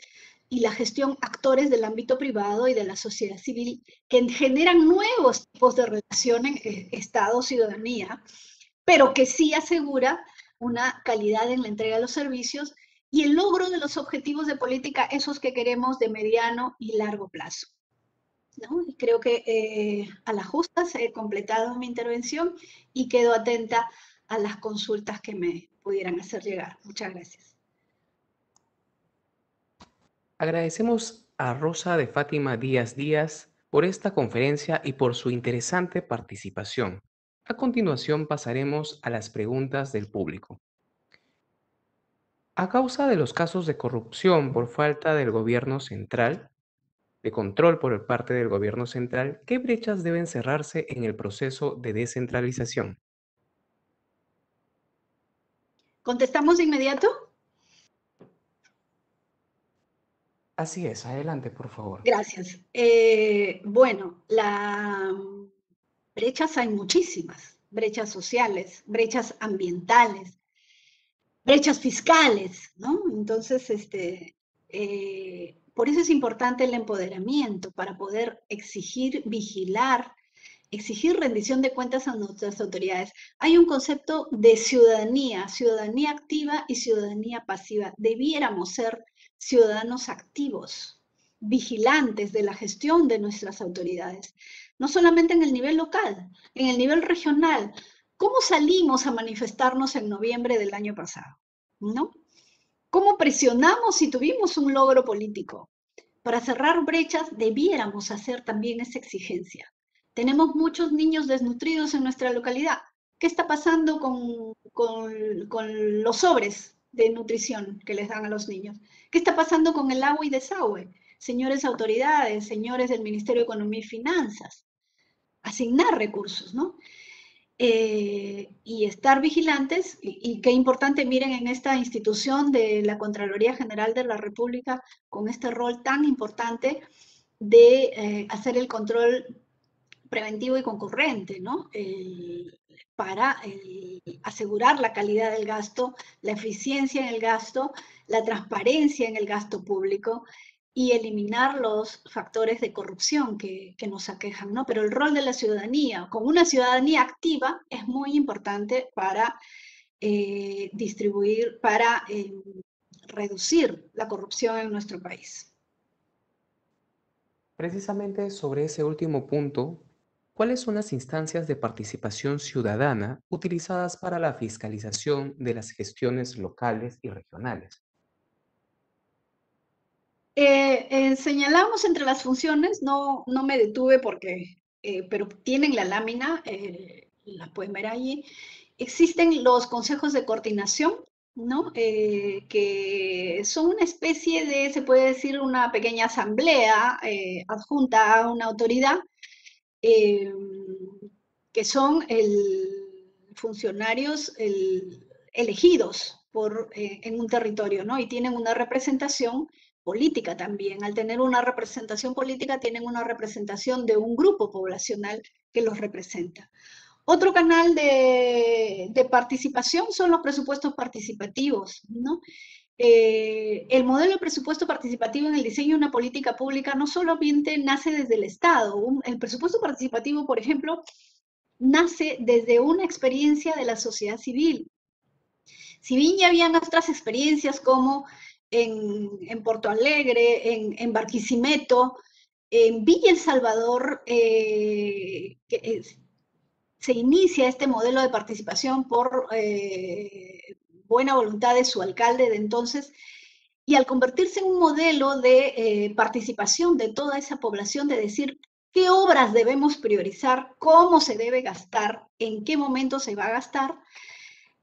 y la gestión actores del ámbito privado y de la sociedad civil que generan nuevos tipos de relaciones Estado-ciudadanía, pero que sí asegura una calidad en la entrega de los servicios y el logro de los objetivos de política, esos que queremos de mediano y largo plazo, ¿no? Y creo que a las justas he completado mi intervención y quedo atenta a las consultas que me pudieran hacer llegar. Muchas gracias. Agradecemos a Rosa de Fátima Díaz Díaz por esta conferencia y por su interesante participación. A continuación pasaremos a las preguntas del público. A causa de los casos de corrupción por falta del gobierno central, de control por parte del gobierno central, ¿qué brechas deben cerrarse en el proceso de descentralización? ¿Contestamos de inmediato? Así es, adelante, por favor. Gracias. Bueno, brechas hay muchísimas, brechas sociales, brechas ambientales, brechas fiscales, ¿no? Entonces, por eso es importante el empoderamiento, para poder exigir, vigilar, exigir rendición de cuentas a nuestras autoridades. Hay un concepto de ciudadanía, ciudadanía activa y ciudadanía pasiva. Debiéramos ser ciudadanos activos, vigilantes de la gestión de nuestras autoridades, no solamente en el nivel local, en el nivel regional. ¿Cómo salimos a manifestarnos en noviembre del año pasado? ¿No? ¿Cómo presionamos si tuvimos un logro político? Para cerrar brechas debiéramos hacer también esa exigencia. Tenemos muchos niños desnutridos en nuestra localidad. ¿Qué está pasando con los sobres de nutrición que les dan a los niños? ¿Qué está pasando con el agua y desagüe? Señores autoridades, señores del Ministerio de Economía y Finanzas, asignar recursos, ¿no? Y estar vigilantes, y qué importante, miren, en esta institución de la Contraloría General de la República, con este rol tan importante de hacer el control preventivo y concurrente, ¿no? Para asegurar la calidad del gasto, la eficiencia en el gasto, la transparencia en el gasto público y eliminar los factores de corrupción que nos aquejan, ¿no? Pero el rol de la ciudadanía, con una ciudadanía activa, es muy importante para distribuir, para reducir la corrupción en nuestro país. Precisamente sobre ese último punto, ¿cuáles son las instancias de participación ciudadana utilizadas para la fiscalización de las gestiones locales y regionales? Señalamos entre las funciones, no me detuve porque, pero tienen la lámina, la pueden ver allí. Existen los consejos de coordinación, ¿no? Que son una especie de, se puede decir, una pequeña asamblea adjunta a una autoridad, que son funcionarios elegidos en un territorio, ¿no? Y tienen una representación política también. Al tener una representación política, tienen una representación de un grupo poblacional que los representa. Otro canal de participación son los presupuestos participativos, ¿no? El modelo de presupuesto participativo en el diseño de una política pública no solamente nace desde el Estado. El presupuesto participativo, por ejemplo, nace desde una experiencia de la sociedad civil. Si bien ya habían otras experiencias como en Porto Alegre, en Barquisimeto, En Villa El Salvador se inicia este modelo de participación por buena voluntad de su alcalde de entonces, y al convertirse en un modelo de participación de toda esa población, de decir qué obras debemos priorizar, cómo se debe gastar, en qué momento se va a gastar,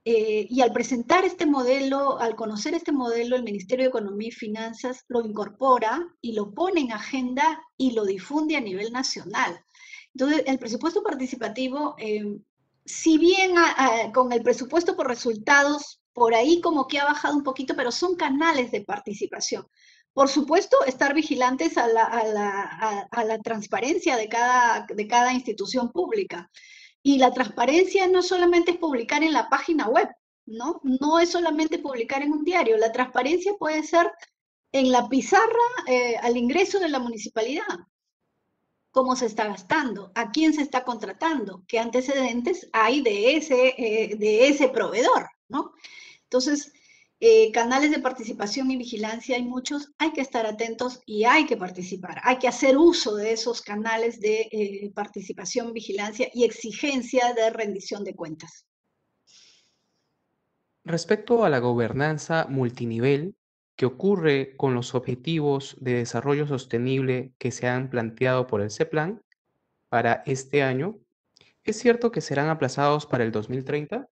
y al presentar este modelo, al conocer este modelo, el Ministerio de Economía y Finanzas lo incorpora y lo pone en agenda y lo difunde a nivel nacional. Entonces, el presupuesto participativo, si bien con el presupuesto por resultados, por ahí como que ha bajado un poquito, pero son canales de participación. Por supuesto, estar vigilantes a la transparencia de cada institución pública. Y la transparencia no solamente es publicar en la página web, ¿no? No es solamente publicar en un diario. La transparencia puede ser en la pizarra al ingreso de la municipalidad. Cómo se está gastando, a quién se está contratando, qué antecedentes hay de ese proveedor, ¿no? Entonces, canales de participación y vigilancia hay muchos, hay que estar atentos y hay que participar, hay que hacer uso de esos canales de participación, vigilancia y exigencia de rendición de cuentas. Respecto a la gobernanza multinivel, ¿qué ocurre con los objetivos de desarrollo sostenible que se han planteado por el CEPLAN para este año? ¿Es cierto que serán aplazados para el 2030?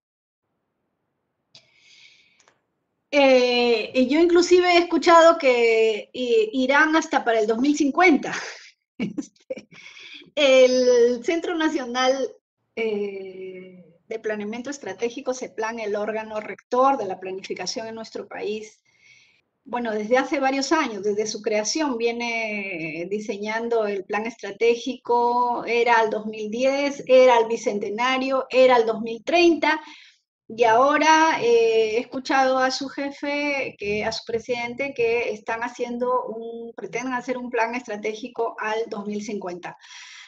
Yo inclusive he escuchado que irán hasta para el 2050. El Centro Nacional de Planeamiento Estratégico, CEPLAN, el órgano rector de la planificación en nuestro país, bueno, desde hace varios años, desde su creación, viene diseñando el plan estratégico, era el 2010, era el bicentenario, era el 2030, y ahora he escuchado a su jefe, a su presidente, que pretenden hacer un plan estratégico al 2050.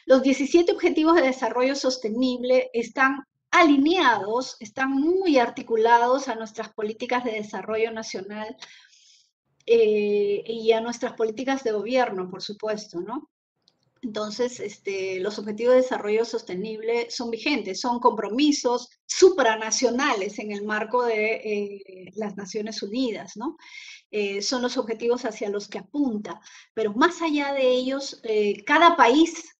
Los 17 Objetivos de Desarrollo Sostenible están alineados, están muy articulados a nuestras políticas de desarrollo nacional y a nuestras políticas de gobierno, por supuesto, ¿no? Entonces, los Objetivos de Desarrollo Sostenible son vigentes, son compromisos supranacionales en el marco de las Naciones Unidas, ¿no? Son los objetivos hacia los que apunta, pero más allá de ellos, cada país,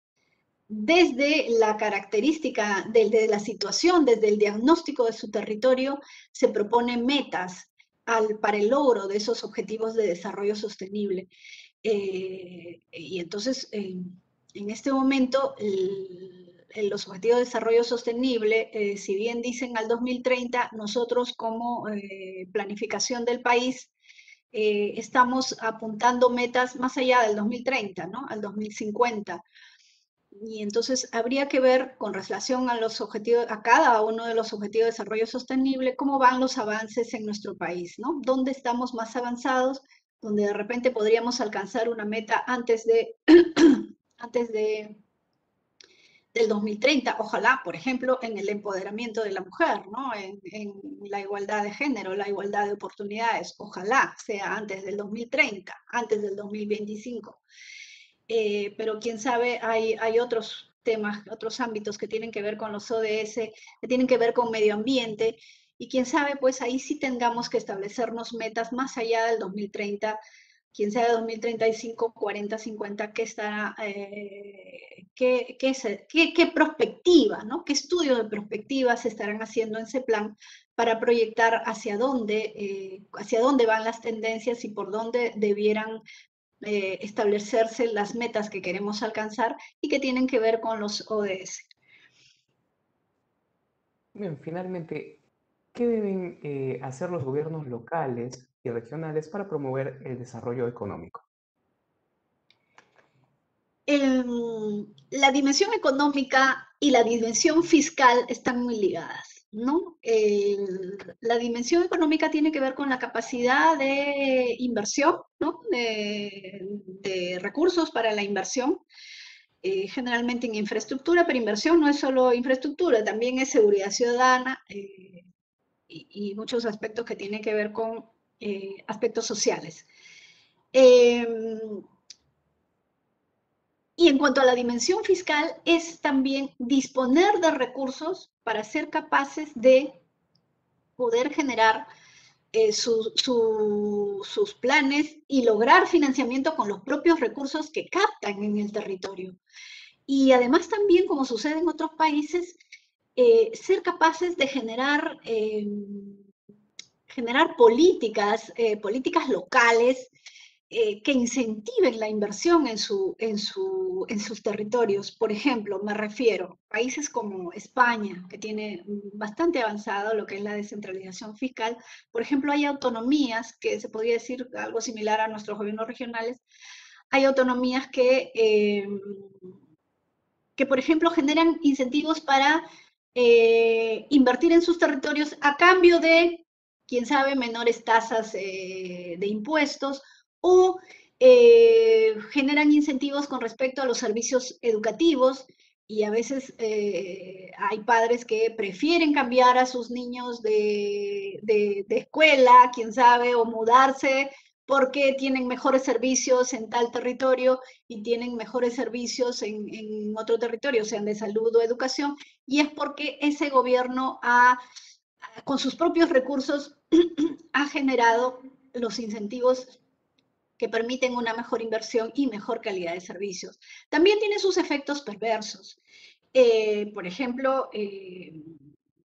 desde la característica, desde la situación, desde el diagnóstico de su territorio, se propone metas para el logro de esos objetivos de desarrollo sostenible. Y entonces, en este momento, los Objetivos de Desarrollo Sostenible, si bien dicen al 2030, nosotros como planificación del país estamos apuntando metas más allá del 2030, ¿no? Al 2050. Y entonces habría que ver con relación a los objetivos, a cada uno de los objetivos de desarrollo sostenible, cómo van los avances en nuestro país, ¿no? ¿Dónde estamos más avanzados? Donde de repente podríamos alcanzar una meta antes del 2030, ojalá, por ejemplo, en el empoderamiento de la mujer, ¿no? En la igualdad de género, la igualdad de oportunidades, ojalá sea antes del 2030, antes del 2025. Pero quién sabe, hay otros temas, otros ámbitos que tienen que ver con los ODS, que tienen que ver con medio ambiente, y quién sabe, pues ahí sí tengamos que establecernos metas más allá del 2030, quién sabe 2035, 40, 50, qué estará, qué perspectiva, ¿no? ¿Qué estudio de perspectiva se estarán haciendo en ese plan para proyectar hacia dónde van las tendencias y por dónde debieran establecerse las metas que queremos alcanzar y que tienen que ver con los ODS. Bien, finalmente, ¿qué deben hacer los gobiernos locales y regionales para promover el desarrollo económico? La dimensión económica y la dimensión fiscal están muy ligadas, ¿no? La dimensión económica tiene que ver con la capacidad de inversión, ¿no? De recursos para la inversión, generalmente en infraestructura, pero inversión no es solo infraestructura, también es seguridad ciudadana y muchos aspectos que tienen que ver con aspectos sociales. Y en cuanto a la dimensión fiscal, es también disponer de recursos para ser capaces de poder generar sus planes y lograr financiamiento con los propios recursos que captan en el territorio. Y además también, como sucede en otros países, ser capaces de generar políticas, políticas locales que incentiven la inversión en sus territorios. Por ejemplo, me refiero a países como España, que tiene bastante avanzado lo que es la descentralización fiscal. Por ejemplo, hay autonomías, que se podría decir algo similar a nuestros gobiernos regionales, hay autonomías que por ejemplo, generan incentivos para invertir en sus territorios a cambio de, quién sabe, menores tasas de impuestos o generan incentivos con respecto a los servicios educativos y a veces hay padres que prefieren cambiar a sus niños de escuela, quién sabe, o mudarse porque tienen mejores servicios en tal territorio y tienen mejores servicios en otro territorio, sean de salud o educación, y es porque ese gobierno con sus propios recursos ha generado los incentivos que permiten una mejor inversión y mejor calidad de servicios. También tiene sus efectos perversos. Por ejemplo,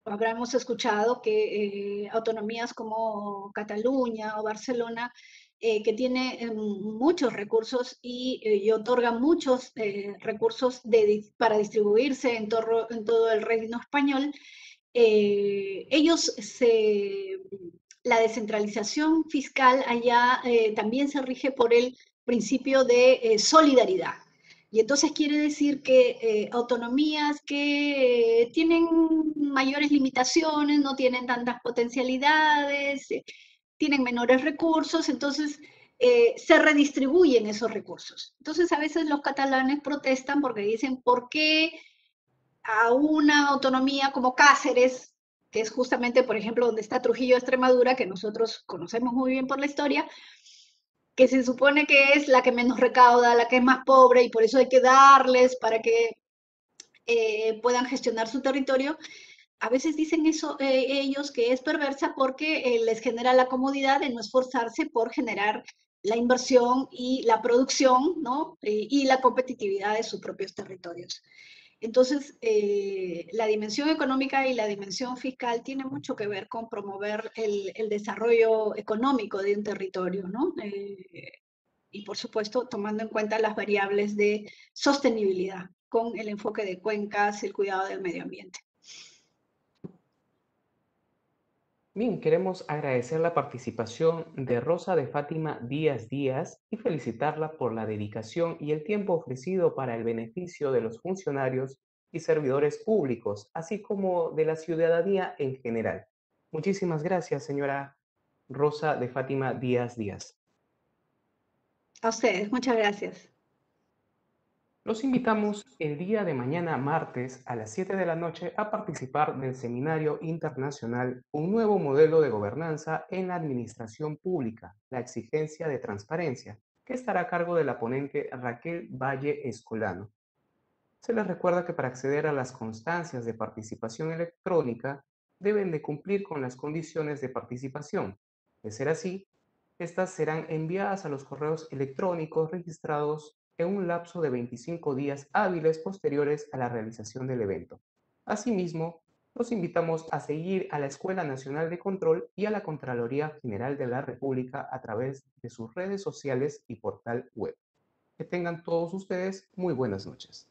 habremos escuchado que autonomías como Cataluña o Barcelona, que tiene muchos recursos y otorga muchos recursos para distribuirse en todo el reino español, la descentralización fiscal allá también se rige por el principio de solidaridad. Y entonces quiere decir que autonomías que tienen mayores limitaciones, no tienen tantas potencialidades, tienen menores recursos, entonces se redistribuyen esos recursos. Entonces a veces los catalanes protestan porque dicen, ¿por qué a una autonomía como Cáceres, que es justamente, por ejemplo, donde está Trujillo, Extremadura, que nosotros conocemos muy bien por la historia, que se supone que es la que menos recauda, la que es más pobre, y por eso hay que darles para que puedan gestionar su territorio? A veces dicen eso ellos, que es perversa porque les genera la comodidad de no esforzarse por generar la inversión y la producción, ¿no? Y la competitividad de sus propios territorios. Entonces, la dimensión económica y la dimensión fiscal tienen mucho que ver con promover el desarrollo económico de un territorio, ¿no? Y por supuesto, tomando en cuenta las variables de sostenibilidad con el enfoque de cuencas y el cuidado del medio ambiente. Bien, queremos agradecer la participación de Rosa de Fátima Díaz Díaz y felicitarla por la dedicación y el tiempo ofrecido para el beneficio de los funcionarios y servidores públicos, así como de la ciudadanía en general. Muchísimas gracias, señora Rosa de Fátima Díaz Díaz. A ustedes, muchas gracias. Los invitamos el día de mañana, martes, a las 7 de la noche, a participar del Seminario Internacional Un nuevo modelo de gobernanza en la administración pública, la exigencia de transparencia, que estará a cargo de la ponente Raquel Valle Escolano. Se les recuerda que para acceder a las constancias de participación electrónica, deben de cumplir con las condiciones de participación. De ser así, estas serán enviadas a los correos electrónicos registrados en un lapso de 25 días hábiles posteriores a la realización del evento. Asimismo, los invitamos a seguir a la Escuela Nacional de Control y a la Contraloría General de la República a través de sus redes sociales y portal web. Que tengan todos ustedes muy buenas noches.